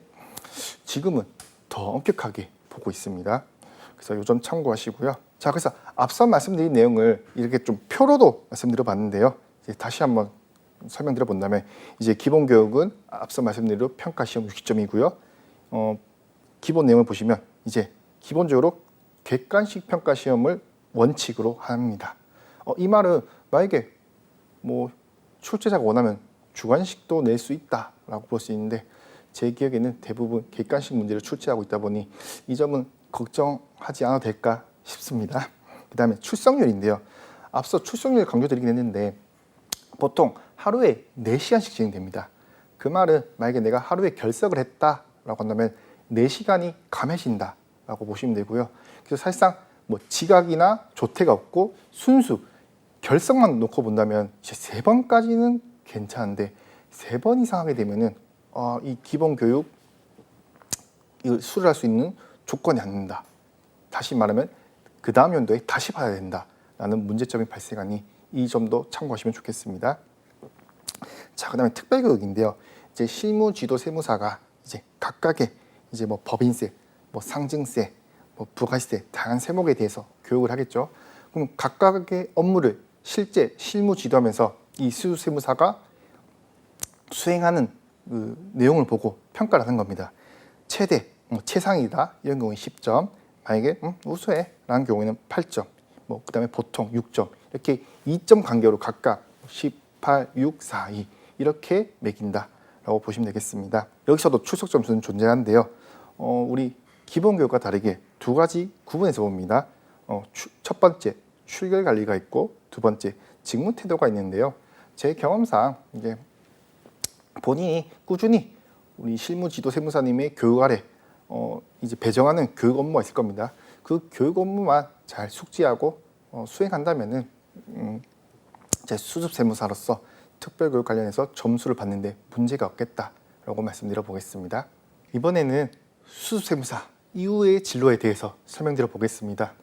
지금은 더 엄격하게 보고 있습니다. 그래서 이 점 참고하시고요. 자, 그래서 앞서 말씀드린 내용을 이렇게 좀 표로도 말씀드려봤는데요. 이제 다시 한번 설명드려 본다면 이제 기본 교육은 앞서 말씀드린 대로 평가 시험 60점이고요. 기본 내용을 보시면 이제 기본적으로 객관식 평가 시험을 원칙으로 합니다. 이 말은 만약에 뭐 출제자가 원하면 주관식도 낼 수 있다라고 볼 수 있는데 제 기억에는 대부분 객관식 문제를 출제하고 있다 보니 이 점은 걱정하지 않아도 될까 싶습니다. 그 다음에 출석률인데요. 앞서 출석률 강조드리긴 했는데 보통 하루에 4시간씩 진행됩니다. 그 말은 만약에 내가 하루에 결석을 했다라고 한다면 4시간이 감해진다라고 보시면 되고요. 그래서 사실상 뭐 지각이나 조퇴가 없고 순수 결석만 놓고 본다면 이제 3번까지는 괜찮은데 3번 이상 하게 되면은 이 기본 교육 이걸 수료할 수 있는 조건이 안 된다. 다시 말하면 그 다음 연도에 다시 봐야 된다라는 문제점이 발생하니 이 점도 참고하시면 좋겠습니다. 자, 그다음에 특별교육인데요. 이제 실무지도 세무사가 이제 각각의 이제 뭐 법인세, 뭐 상증세, 뭐 부가세 다양한 세목에 대해서 교육을 하겠죠. 그럼 각각의 업무를 실제 실무 지도하면서 이 수세무사가 수행하는 그 내용을 보고 평가를 하는 겁니다. 최대, 최상이다 이런 경우에 10점, 만약에 우수해 라는 경우에는 8점, 뭐 그다음에 보통 6점 이렇게 2점 간격으로 각각 18, 6, 4, 2 이렇게 매긴다라고 보시면 되겠습니다. 여기서도 출석 점수는 존재하는데요. 우리 기본 교육과 다르게 2가지 구분해서 봅니다. 첫 번째 출결 관리가 있고 두 번째 직무 태도가 있는데요. 제 경험상 이제 본인이 꾸준히 우리 실무지도 세무사님의 교육 아래 이제 배정하는 교육 업무가 있을 겁니다. 그 교육 업무만 잘 숙지하고 수행한다면은 제 수습 세무사로서 특별교육 관련해서 점수를 받는데 문제가 없겠다라고 말씀드려 보겠습니다. 이번에는 수습 세무사 이후의 진로에 대해서 설명드려 보겠습니다.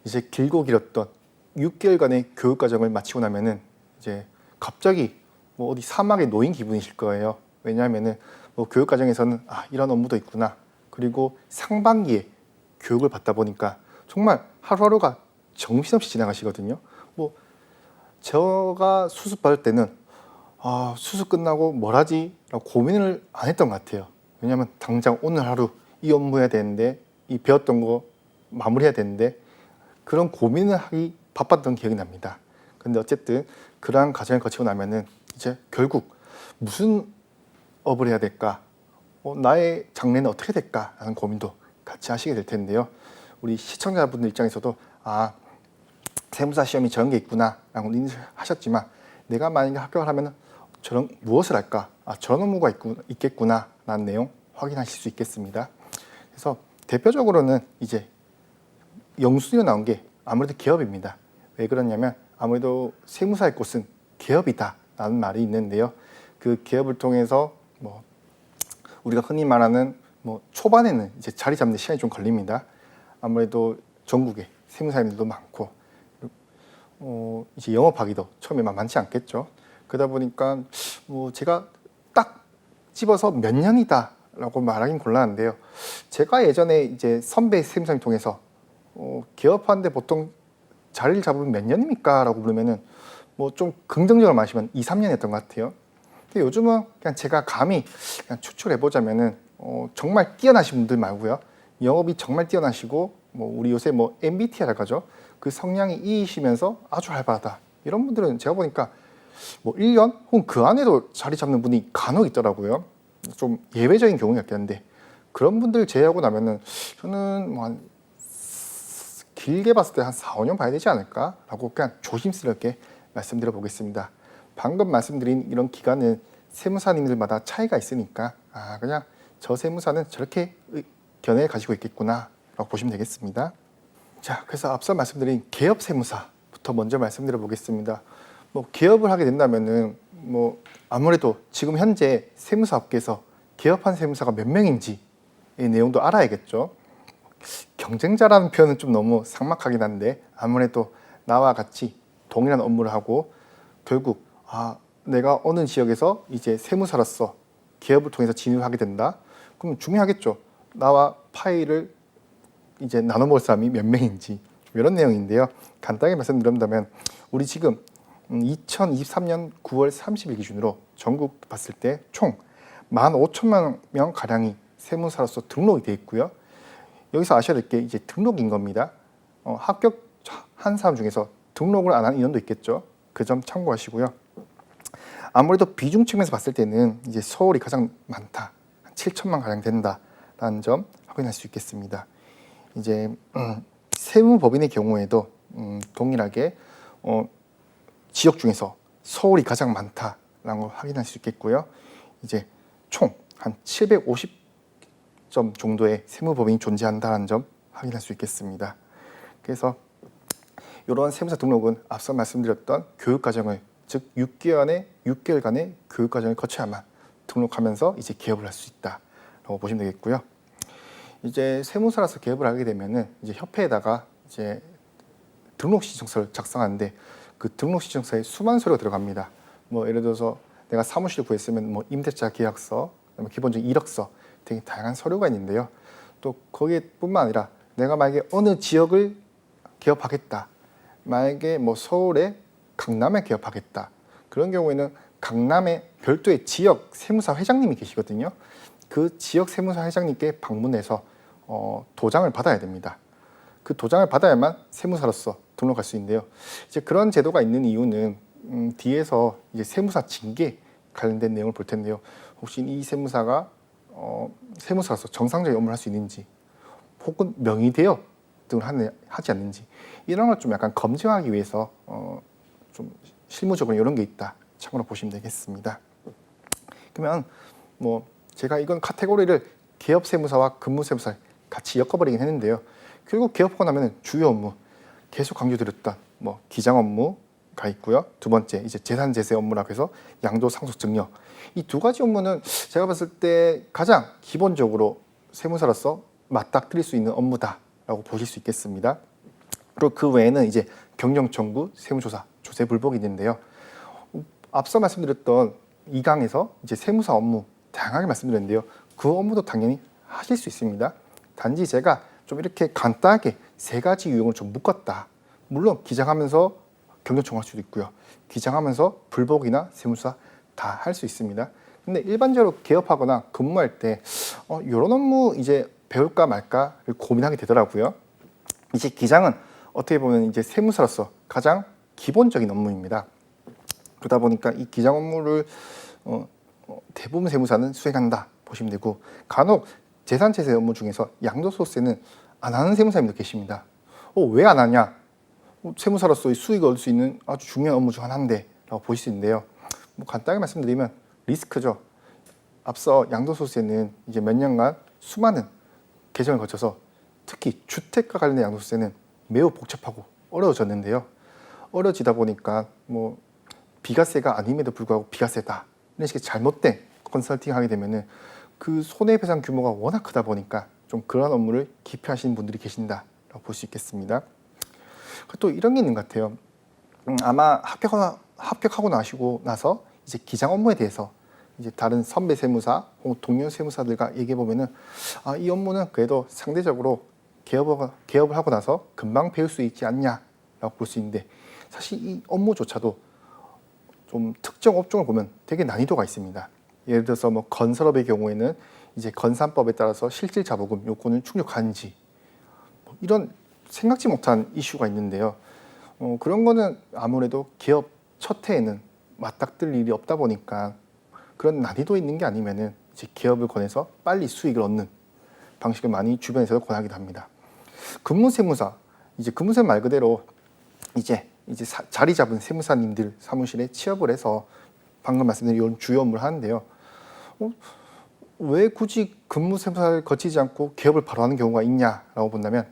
이제 길고 길었던 6개월간의 교육 과정을 마치고 나면은 이제 갑자기 뭐 어디 사막에 놓인 기분이실 거예요. 왜냐하면은 뭐 교육 과정에서는 이런 업무도 있구나. 그리고 상반기에 교육을 받다 보니까 정말 하루하루가 정신없이 지나가시거든요. 뭐 제가 수습 받을 때는 수습 끝나고 뭘 하지? 라고 고민을 안 했던 것 같아요. 왜냐하면 당장 오늘 하루 이 업무 해야 되는데 이 배웠던 거 마무리해야 되는데 그런 고민을 하기 바빴던 기억이 납니다. 근데 어쨌든 그러한 과정을 거치고 나면은 이제 결국 무슨 업을 해야 될까? 나의 장래는 어떻게 될까? 라는 고민도 같이 하시게 될 텐데요. 우리 시청자분들 입장에서도 세무사 시험이 저런 게 있구나 라고 인식하셨지만 내가 만약에 합격을 하면 저런 무엇을 할까? 저런 업무가 있겠구나 라는 내용 확인하실 수 있겠습니다. 그래서 대표적으로는 이제 영순위로 나온 게 아무래도 개업입니다. 왜 그러냐면 아무래도 세무사의 꽃은 개업이다 라는 말이 있는데요. 그 개업을 통해서 뭐 우리가 흔히 말하는 뭐 초반에는 이제 자리 잡는 데 시간이 좀 걸립니다. 아무래도 전국에 세무사님들도 많고 이제 영업하기도 처음에 만만치 않겠죠. 그러다 보니까 뭐 제가 딱 집어서 몇 년이다라고 말하긴 곤란한데요. 제가 예전에 이제 선배 세무사님 통해서 개업하는데 보통 자리를 잡으면 몇 년입니까? 라고 물으면은 뭐 좀 긍정적으로 말하시면 2, 3년이었던 것 같아요. 근데 요즘은 그냥 제가 감히 그냥 추출해 보자면은 정말 뛰어나신 분들 말고요. 영업이 정말 뛰어나시고 뭐 우리 요새 뭐 MBTI라고 하죠. 그 성향이 E이시면서 아주 활발하다. 이런 분들은 제가 보니까 뭐 1년 혹은 그 안에도 자리 잡는 분이 간혹 있더라고요. 좀 예외적인 경우였긴 한데 그런 분들 제외하고 나면은 저는 뭐 한 길게 봤을 때 한 4, 5년 봐야 되지 않을까라고 그냥 조심스럽게 말씀드려 보겠습니다. 방금 말씀드린 이런 기간은 세무사님들마다 차이가 있으니까 그냥 저 세무사는 저렇게 견해를 가지고 있겠구나 라고 보시면 되겠습니다. 자, 그래서 앞서 말씀드린 개업 세무사부터 먼저 말씀드려 보겠습니다. 뭐 개업을 하게 된다면은 뭐 아무래도 지금 현재 세무사 업계에서 개업한 세무사가 몇 명인지의 내용도 알아야겠죠. 경쟁자라는 표현은 좀 너무 삭막하긴 한데 아무래도 나와 같이 동일한 업무를 하고 결국 내가 어느 지역에서 이제 세무사로서 개업을 통해서 진입을 하게 된다. 그럼 중요하겠죠. 나와 파일을 이제 나눠 먹을 사람이 몇 명인지 이런 내용인데요. 간단하게 말씀드린다면 우리 지금 2023년 9월 30일 기준으로 전국 봤을 때 총 15,000만 명 가량이 세무사로서 등록이 되어 있고요. 여기서 아셔야 될 게 이제 등록인 겁니다. 합격한 사람 중에서 등록을 안 한 인원도 있겠죠. 그 점 참고하시고요. 아무래도 비중 측면에서 봤을 때는 이제 서울이 가장 많다. 한 7천만 가량 된다라는 점 확인할 수 있겠습니다. 이제 세무법인의 경우에도 동일하게 지역 중에서 서울이 가장 많다라는 걸 확인할 수 있겠고요. 이제 총 한 750점 정도의 세무법인이 존재한다는 점 확인할 수 있겠습니다. 그래서 이런 세무사 등록은 앞서 말씀드렸던 교육 과정을 즉 6개월간의 교육 과정을 거쳐야만 등록하면서 이제 개업을 할 수 있다라고 보시면 되겠고요. 이제 세무사라서 개업을 하게 되면은 이제 협회에다가 이제 등록 신청서를 작성하는데 그 등록 신청서에 수많은 서류가 들어갑니다. 뭐 예를 들어서 내가 사무실을 구했으면 뭐 임대차 계약서, 그다음에 기본적인 이력서 되게 다양한 서류가 있는데요. 또 거기에뿐만 아니라 내가 만약에 어느 지역을 개업하겠다, 만약에 뭐 서울에 강남에 개업하겠다, 그런 경우에는 강남에 별도의 지역 세무사 회장님이 계시거든요. 그 지역 세무사 회장님께 방문해서 도장을 받아야 됩니다. 그 도장을 받아야만 세무사로서 등록할 수 있는데요. 이제 그런 제도가 있는 이유는 뒤에서 이제 세무사 징계 관련된 내용을 볼 텐데요. 혹시 이 세무사가 세무사로서 정상적인 업무를 할 수 있는지, 혹은 명의대여 등을 하지 않는지, 이런 걸 좀 약간 검증하기 위해서 좀 실무적으로 이런 게 있다, 참고로 보시면 되겠습니다. 그러면 뭐 제가 이건 카테고리를 개업 세무사와 근무 세무사 같이 엮어버리긴 했는데요. 결국 개업하고 나면 주요 업무, 계속 강조드렸던 뭐 기장 업무가 있고요. 두 번째 이제 재산 제세 업무라고 해서 양도 상속 증여, 이 두 가지 업무는 제가 봤을 때 가장 기본적으로 세무사로서 맞닥뜨릴 수 있는 업무다라고 보실 수 있겠습니다. 그리고 그 외에는 이제 경영 청구, 세무조사, 조세 불복이 있는데요. 앞서 말씀드렸던 2강에서 이제 세무사 업무 다양하게 말씀드렸는데요. 그 업무도 당연히 하실 수 있습니다. 단지 제가 좀 이렇게 간단하게 세 가지 유형을 좀 묶었다. 물론 기장하면서 경영 청구할 수도 있고요. 기장하면서 불복이나 세무조사 다 할 수 있습니다. 근데 일반적으로 개업하거나 근무할 때 이런 업무 이제 배울까 말까를 고민하게 되더라고요. 이제 기장은 어떻게 보면 이제 세무사로서 가장 기본적인 업무입니다. 그러다 보니까 이 기장 업무를 대부분 세무사는 수행한다 보시면 되고, 간혹 재산제세 업무 중에서 양도소득세는 안 하는 세무사님도 계십니다. 왜 안 하냐? 세무사로서 수익을 얻을 수 있는 아주 중요한 업무 중 하나인데 라고 보실 수 있는데요. 뭐 간단하게 말씀드리면 리스크죠. 앞서 양도소득세는 이제 몇 년간 수많은 개정을 거쳐서 특히 주택과 관련된 양도소득세는 매우 복잡하고 어려워졌는데요. 어려워지다 보니까 뭐 비과세가 아님에도 불구하고 비과세다, 이런 식의 잘못된 컨설팅 하게 되면은 그 손해배상 규모가 워낙 크다 보니까 좀 그런 업무를 기피하시는 분들이 계신다라고 볼 수 있겠습니다. 또 이런 게 있는 것 같아요. 아마 합격하고 나시고 나서 이제 기장 업무에 대해서 이제 다른 선배 세무사 혹은 동료 세무사들과 얘기해 보면은 이 업무는 그래도 상대적으로 개업을 하고 나서 금방 배울 수 있지 않냐라고 볼 수 있는데, 사실 이 업무조차도 좀 특정 업종을 보면 되게 난이도가 있습니다. 예를 들어서 뭐 건설업의 경우에는 이제 건산법에 따라서 실질 자보금 요건을 충족하는지, 뭐 이런 생각지 못한 이슈가 있는데요. 그런 거는 아무래도 기업 첫 해에는 맞닥뜨릴 일이 없다 보니까 그런 난이도 있는 게 아니면은 이제 기업을 권해서 빨리 수익을 얻는 방식을 많이 주변에서 권하기도 합니다. 근무세무사, 이제 근무세 말 그대로 이제 자리 잡은 세무사님들 사무실에 취업을 해서 방금 말씀드린 이런 주요 업무를 하는데요. 왜 굳이 근무세무사를 거치지 않고 개업을 바로 하는 경우가 있냐라고 본다면,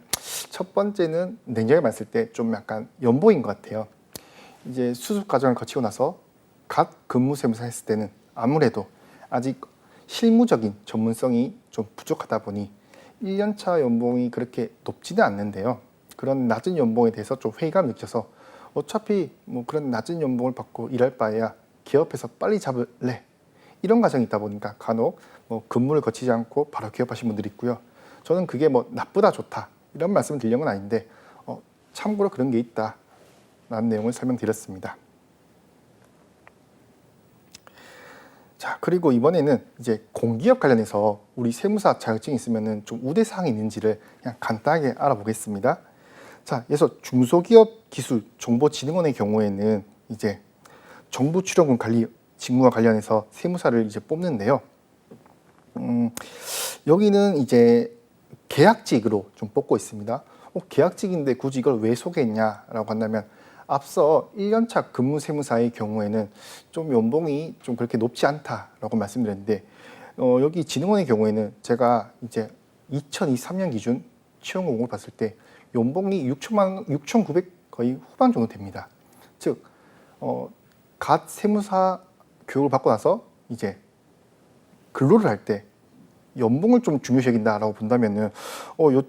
첫 번째는 냉정히 말했을 때 좀 약간 연보인 것 같아요. 이제 수습 과정을 거치고 나서 갓 근무세무사 했을 때는 아무래도 아직 실무적인 전문성이 좀 부족하다 보니 1년차 연봉이 그렇게 높지는 않는데요. 그런 낮은 연봉에 대해서 좀 회의감을 느껴서 어차피 뭐 그런 낮은 연봉을 받고 일할 바에야 기업에서 빨리 잡을래, 이런 과정이 있다 보니까 간혹 뭐 근무를 거치지 않고 바로 기업하신 분들이 있고요. 저는 그게 뭐 나쁘다 좋다 이런 말씀을 드리는 건 아닌데 참고로 그런 게 있다라는 내용을 설명드렸습니다. 자, 그리고 이번에는 이제 공기업 관련해서 우리 세무사 자격증이 있으면은 좀 우대사항이 있는지를 그냥 간단하게 알아보겠습니다. 자, 그래서 중소기업 기술 정보진흥원의 경우에는 이제 정부 출연금 관리 직무와 관련해서 세무사를 이제 뽑는데요. 여기는 이제 계약직으로 좀 뽑고 있습니다. 계약직인데 굳이 이걸 왜 소개했냐라고 한다면, 앞서 1년차 근무 세무사의 경우에는 좀 연봉이 좀 그렇게 높지 않다라고 말씀드렸는데, 여기 진흥원의 경우에는 제가 이제 2023년 기준 채용 공고를 봤을 때 연봉이 6,900 거의 후반 정도 됩니다. 즉 갓 세무사 교육을 받고 나서 이제 근로를 할 때 연봉을 좀 중요시 여긴다라고 본다면은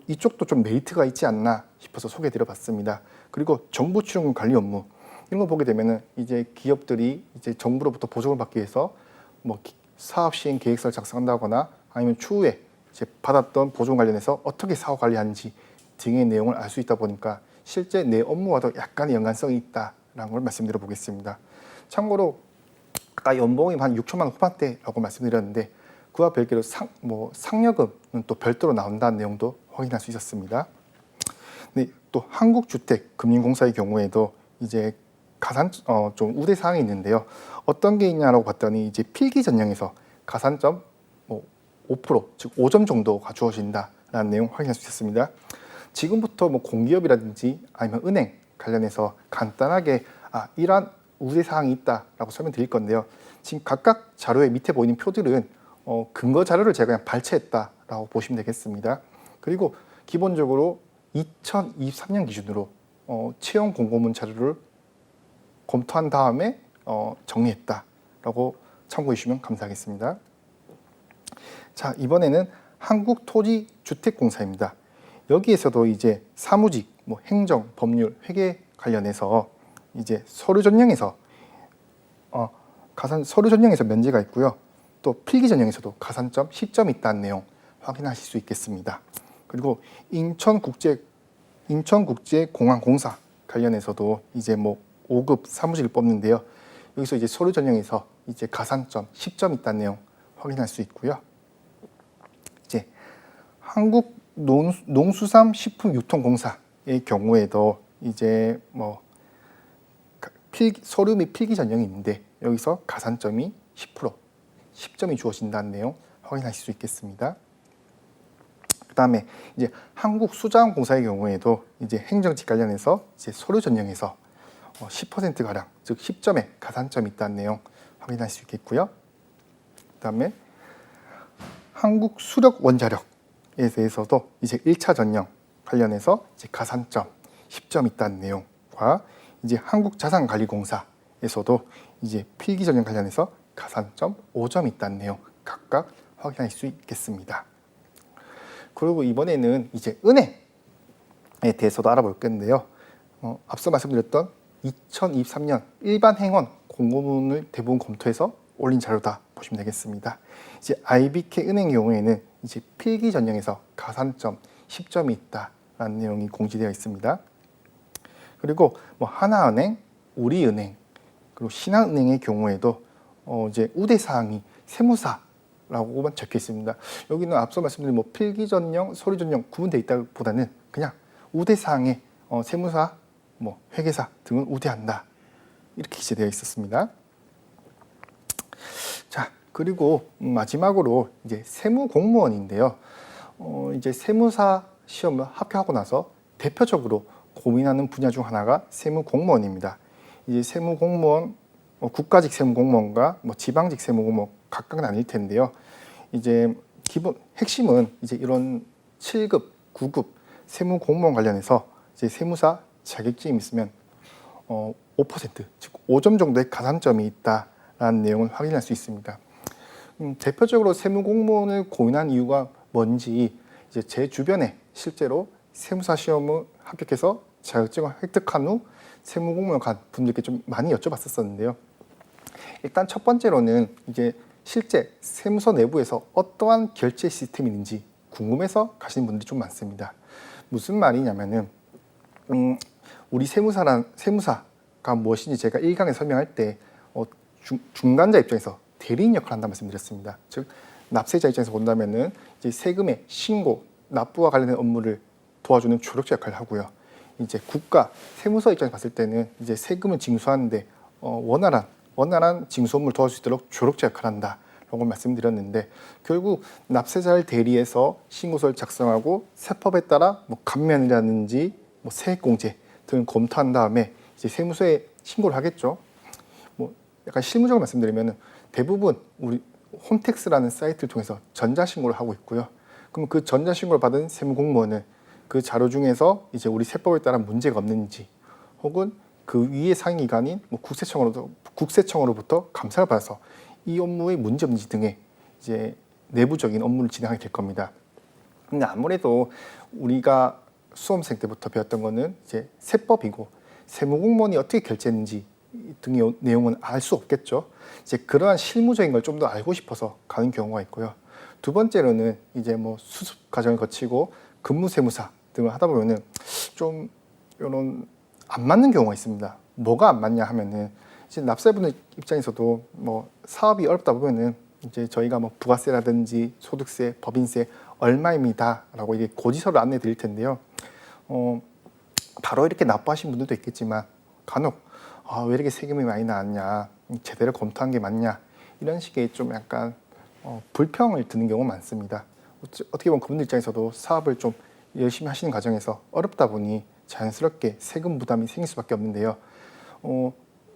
이쪽도 좀 메리트가 있지 않나 싶어서 소개해드려봤습니다. 그리고 정부 출연금 관리 업무 이런 거 보게 되면은 이제 기업들이 이제 정부로부터 보조금을 받기 위해서 뭐 사업 시행 계획서를 작성한다거나 아니면 추후에 이제 받았던 보조금 관련해서 어떻게 사업 관리하는지 등의 내용을 알 수 있다 보니까 실제 내 업무와도 약간의 연관성이 있다라는 걸 말씀드려 보겠습니다. 참고로 아까 연봉이 한 6천만 원 후반대라고 말씀드렸는데 그와 별개로 상여금은 또 별도로 나온다는 내용도 확인할 수 있었습니다. 네, 또 한국주택금융공사의 경우에도 이제 좀 우대 사항이 있는데요. 어떤 게 있냐라고 봤더니 이제 필기 전형에서 가산점 5%, 즉 5점 정도가 주어진다라는 내용 확인할 수 있었습니다. 지금부터 공기업이라든지 아니면 은행 관련해서 간단하게 이러한 우대 사항이 있다라고 설명드릴 건데요. 지금 각각 자료의 밑에 보이는 표들은 근거 자료를 제가 그냥 발췌했다라고 보시면 되겠습니다. 그리고 기본적으로 2023년 기준으로 채용 공고문 자료를 검토한 다음에 정리했다라고 참고해 주시면 감사하겠습니다. 자, 이번에는 한국토지주택공사입니다. 여기에서도 이제 사무직, 행정, 법률, 회계 관련해서 이제 서류 전형에서 서류 전형에서 면제가 있고요. 또 필기 전형에서도 가산점 10점이 있다는 내용 확인하실 수 있겠습니다. 그리고 인천국제공항공사 관련해서도 이제 5급 사무직을 뽑는데요. 여기서 이제 서류 전형에서 이제 가산점 10점 있다는 내용 확인할 수 있고요. 이제 한국농수산식품유통공사의 경우에도 이제 서류 및 필기 전형이 있는데 여기서 가산점이 10점이 주어진다는 내용 확인하실 수 있겠습니다. 그다음에 이제 한국수자원공사의 경우에도 이제 행정직 관련해서 이제 서류 전형에서 10% 가량, 즉 10점의 가산점이 있다는 내용 확인할 수 있겠고요. 그다음에 한국수력원자력에 대해서도 이제 1차 전형 관련해서 이제 가산점 10점 있다는 내용과 이제 한국자산관리공사에서도 이제 필기 전형 관련해서 가산점 5점 있다는 내용 각각 확인할 수 있겠습니다. 그리고 이번에는 이제 은행에 대해서도 알아볼 건데요. 앞서 말씀드렸던 2023년 일반 행원 공고문을 대부분 검토해서 올린 자료다 보시면 되겠습니다. 이제 IBK 은행 경우에는 이제 필기 전형에서 가산점 10점이 있다라는 내용이 공지되어 있습니다. 그리고 하나은행, 우리은행, 그리고 신한은행의 경우에도 이제 우대 사항이 세무사라고만 적혀 있습니다. 여기는 앞서 말씀드린 필기 전형, 서류 전형 구분되어 있다기보다는 그냥 우대 사항에 세무사, 회계사 등은 우대한다 이렇게 기재되어 있었습니다. 자, 그리고 마지막으로 이제 세무공무원인데요. 이제 세무사 시험을 합격하고 나서 대표적으로 고민하는 분야 중 하나가 세무공무원입니다. 이제 세무공무원, 국가직 세무공무원과 지방직 세무공무원 각각 나뉠 텐데요. 이제 핵심은 이제 이런 7급, 9급 세무공무원 관련해서 이제 세무사 자격증이 있으면 5%, 즉 5점 정도의 가산점이 있다라는 내용을 확인할 수 있습니다. 대표적으로 세무공무원을 고민한 이유가 뭔지 이제 제 주변에 실제로 세무사 시험을 합격해서 자격증을 획득한 후 세무공무원 간 분들께 좀 많이 여쭤봤었는데요. 일단 첫 번째로는 이제 실제 세무서 내부에서 어떠한 결제 시스템이 있는지 궁금해서 가시는 분들이 좀 많습니다. 무슨 말이냐면은 우리 세무사가 무엇인지 제가 1강에 설명할 때 중간자 입장에서 대리인 역할을 한다고 말씀드렸습니다. 즉 납세자 입장에서 본다면은 이제 세금의 신고, 납부와 관련된 업무를 도와주는 조력자 역할을 하고요. 이제 국가 세무서 입장에서 봤을 때는 이제 세금을 징수하는데 원활한 징수 업무를 도와줄 수 있도록 조력자 역할을 한다라고 말씀드렸는데 결국 납세자를 대리해서 신고서를 작성하고 세법에 따라 감면이라든지 세액공제 등을 검토한 다음에 이제 세무서에 신고를 하겠죠. 약간 실무적으로 말씀드리면 대부분 우리 홈택스라는 사이트를 통해서 전자신고를 하고 있고요. 그럼 그 전자신고를 받은 세무공무원은 그 자료 중에서 이제 우리 세법에 따라 문제가 없는지 혹은 그 위의 상위기관인 뭐 국세청으로부터 감사를 받아서 이 업무에 문제 없는지 등의 이제 내부적인 업무를 진행하게 될 겁니다. 근데 아무래도 우리가 수험생 때부터 배웠던 거는 이제 세법이고 세무공무원이 어떻게 결제했는지 등의 내용은 알 수 없겠죠. 이제 그러한 실무적인 걸 좀 더 알고 싶어서 가는 경우가 있고요. 두 번째로는 이제 뭐 수습 과정을 거치고 근무세무사 등을 하다 보면은 좀 이런 안 맞는 경우가 있습니다. 뭐가 안 맞냐 하면은 이제 납세분들 입장에서도 뭐 사업이 어렵다 보면은 이제 저희가 뭐 부가세라든지 소득세, 법인세 얼마입니다라고 이게 고지서를 안내 드릴 텐데요. 바로 이렇게 납부하신 분들도 있겠지만 간혹 왜 이렇게 세금이 많이 나왔냐, 제대로 검토한 게 맞냐 이런 식의 좀 약간 불평을 듣는 경우가 많습니다. 어떻게 보면 그분들 입장에서도 사업을 좀 열심히 하시는 과정에서 어렵다 보니 자연스럽게 세금 부담이 생길 수밖에 없는데요.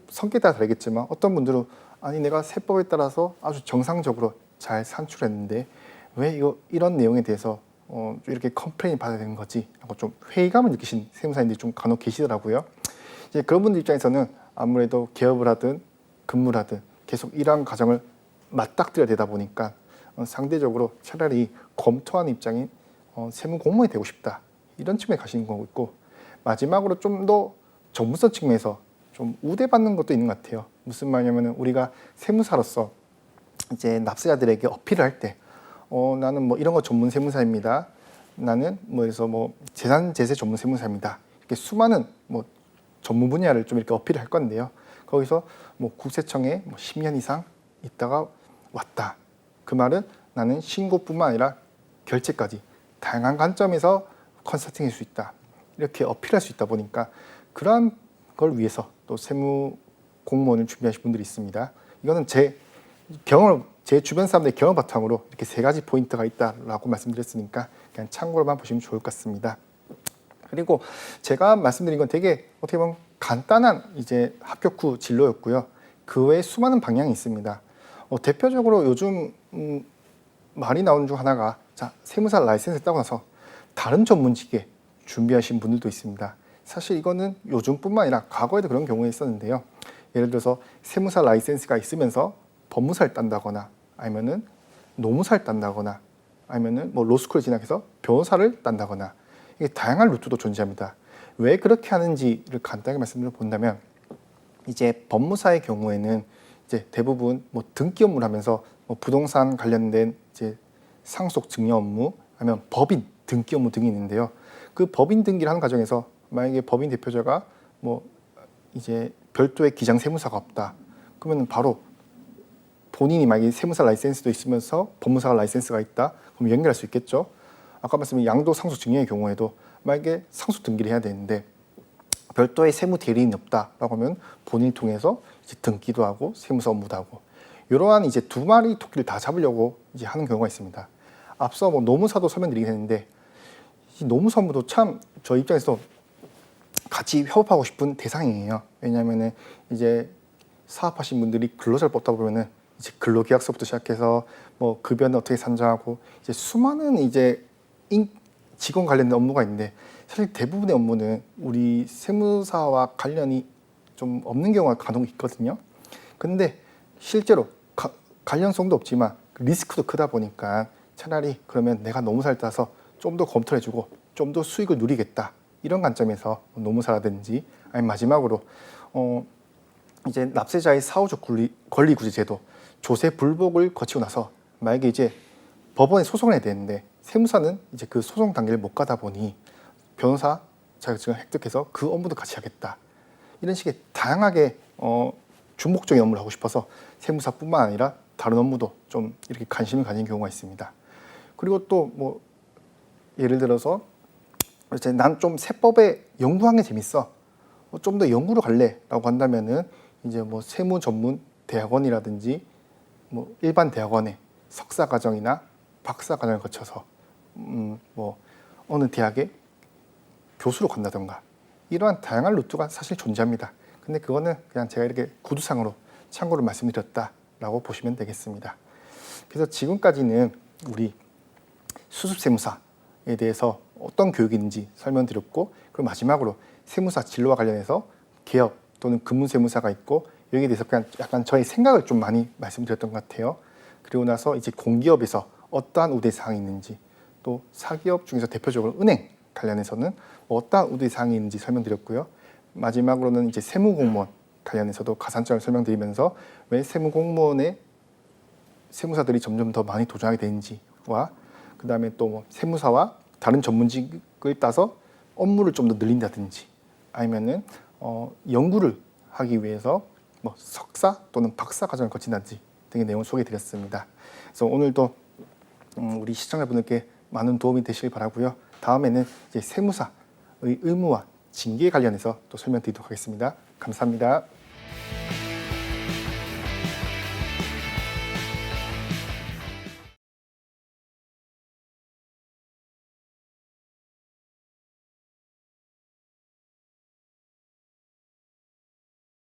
성격에 따라 다르겠지만 어떤 분들은 아니 내가 세법에 따라서 아주 정상적으로 잘 산출했는데 왜 이런 내용에 대해서 이렇게 컴플레인 받아야 되는 거지 하고 좀 회의감을 느끼신 세무사님들이 좀 간혹 계시더라고요. 이제 그런 분들 입장에서는 아무래도 개업을 하든 근무를 하든 계속 일한 과정을 맞닥뜨려야 되다 보니까 상대적으로 차라리 검토하는 입장인 세무공무원이 되고 싶다 이런 측면에 가시는 거고 있고, 마지막으로 좀 더 전문성 측면에서 좀 우대받는 것도 있는 것 같아요. 무슨 말이냐면 우리가 세무사로서 이제 납세자들에게 어필을 할 때 나는 뭐 이런 거 전문 세무사입니다. 나는 뭐 그래서 뭐 재산제세 전문 세무사입니다. 이렇게 수많은 뭐 전문 분야를 좀 이렇게 어필을 할 건데요. 거기서 뭐 국세청에 뭐 10년 이상 있다가 왔다. 그 말은 나는 신고뿐만 아니라 결제까지 다양한 관점에서 컨설팅할 수 있다. 이렇게 어필할 수 있다 보니까 그러한 걸 위해서 또 세무 공무원을 준비하신 분들이 있습니다. 이거는 제 주변 사람들의 경험 바탕으로 이렇게 세 가지 포인트가 있다라고 말씀드렸으니까 그냥 참고로만 보시면 좋을 것 같습니다. 그리고 제가 말씀드린 건 되게 어떻게 보면 간단한 이제 합격 후 진로였고요. 그 외에 수많은 방향이 있습니다. 대표적으로 요즘 말이 나오는 중 하나가 세무사 라이센스 따고 나서 다른 전문직에 준비하신 분들도 있습니다. 사실 이거는 요즘뿐만 아니라 과거에도 그런 경우가 있었는데요. 예를 들어서 세무사 라이센스가 있으면서 법무사를 딴다거나 아니면은 노무사를 딴다거나 아니면은 뭐 로스쿨에 진학해서 변호사를 딴다거나 이게 다양한 루트도 존재합니다. 왜 그렇게 하는지를 간단하게 말씀드려 본다면 이제 법무사의 경우에는 이제 대부분 뭐 등기 업무를 하면서 뭐 부동산 관련된 이제 상속 증여 업무 아니면 법인 등기 업무 등이 있는데요. 그 법인 등기를 하는 과정에서 만약에 법인 대표자가 뭐 이제 별도의 기장 세무사가 없다. 그러면 바로 본인이 만약에 세무사 라이센스도 있으면서 법무사 라이센스가 있다. 그럼 연결할 수 있겠죠. 아까 말씀드린 양도 상속 증여의 경우에도 만약에 상속 등기를 해야 되는데 별도의 세무 대리인이 없다라고 하면 본인을 통해서 이제 등기도 하고 세무사 업무도 하고 이러한 이제 두 마리 토끼를 다 잡으려고 이제 하는 경우가 있습니다. 앞서 뭐 노무사도 설명드리긴 했는데 이 노무사 업무도 참 저 입장에서 같이 협업하고 싶은 대상이에요. 왜냐하면은 이제 사업하신 분들이 근로자를 뽑다 보면은 이제 근로계약서부터 시작해서 뭐 급여는 어떻게 산정하고 이제 수많은 이제 직원 관련된 업무가 있는데 사실 대부분의 업무는 우리 세무사와 관련이 좀 없는 경우가 간혹 있거든요. 근데 실제로 관련성도 없지만 리스크도 크다 보니까 차라리 그러면 내가 노무사를 따서 좀 더 검토를 해주고 좀 더 수익을 누리겠다. 이런 관점에서 노무사라든지 아니면 마지막으로 이제 납세자의 사후적 권리 구제 제도 조세 불복을 거치고 나서 만약에 이제 법원에 소송을 해야 되는데 세무사는 이제 그 소송 단계를 못 가다 보니 변호사 자격증을 획득해서 그 업무도 같이 하겠다. 이런 식의 다양하게 주목적인 업무를 하고 싶어서 세무사뿐만 아니라 다른 업무도 좀 이렇게 관심을 가진 경우가 있습니다. 그리고 또 뭐 예를 들어서 이제 난 좀 세법에 연구하는 게 재밌어. 좀 더 연구로 갈래라고 한다면은 이제 뭐 세무 전문 대학원이라든지 뭐 일반 대학원의 석사 과정이나 박사 과정을 거쳐서 뭐 어느 대학에 교수로 간다던가 이러한 다양한 루트가 사실 존재합니다. 근데 그거는 그냥 제가 이렇게 구두상으로 참고로 말씀드렸다라고 보시면 되겠습니다. 그래서 지금까지는 우리 수습세무사에 대해서 어떤 교육이 있는지 설명드렸고, 그리고 마지막으로 세무사 진로와 관련해서 개업 또는 근무세무사가 있고 여기에 대해서 그냥 약간 저의 생각을 좀 많이 말씀드렸던 것 같아요. 그리고 나서 이제 공기업에서 어떠한 우대사항이 있는지, 또 사기업 중에서 대표적으로 은행 관련해서는 어떠한 우대사항이 있는지 설명드렸고요. 마지막으로는 이제 세무공무원 관련해서도 가산점을 설명드리면서 왜 세무공무원의 세무사들이 점점 더 많이 도전하게 되는지와 그 다음에 또 뭐 세무사와 다른 전문직을 따서 업무를 좀 더 늘린다든지 아니면은 연구를 하기 위해서 뭐 석사 또는 박사 과정을 거친다든지 등의 내용을 소개해드렸습니다. 그래서 오늘도 우리 시청자분들께 많은 도움이 되시길 바라고요. 다음에는 이제 세무사의 의무와 징계 관련해서 또 설명드리도록 하겠습니다. 감사합니다.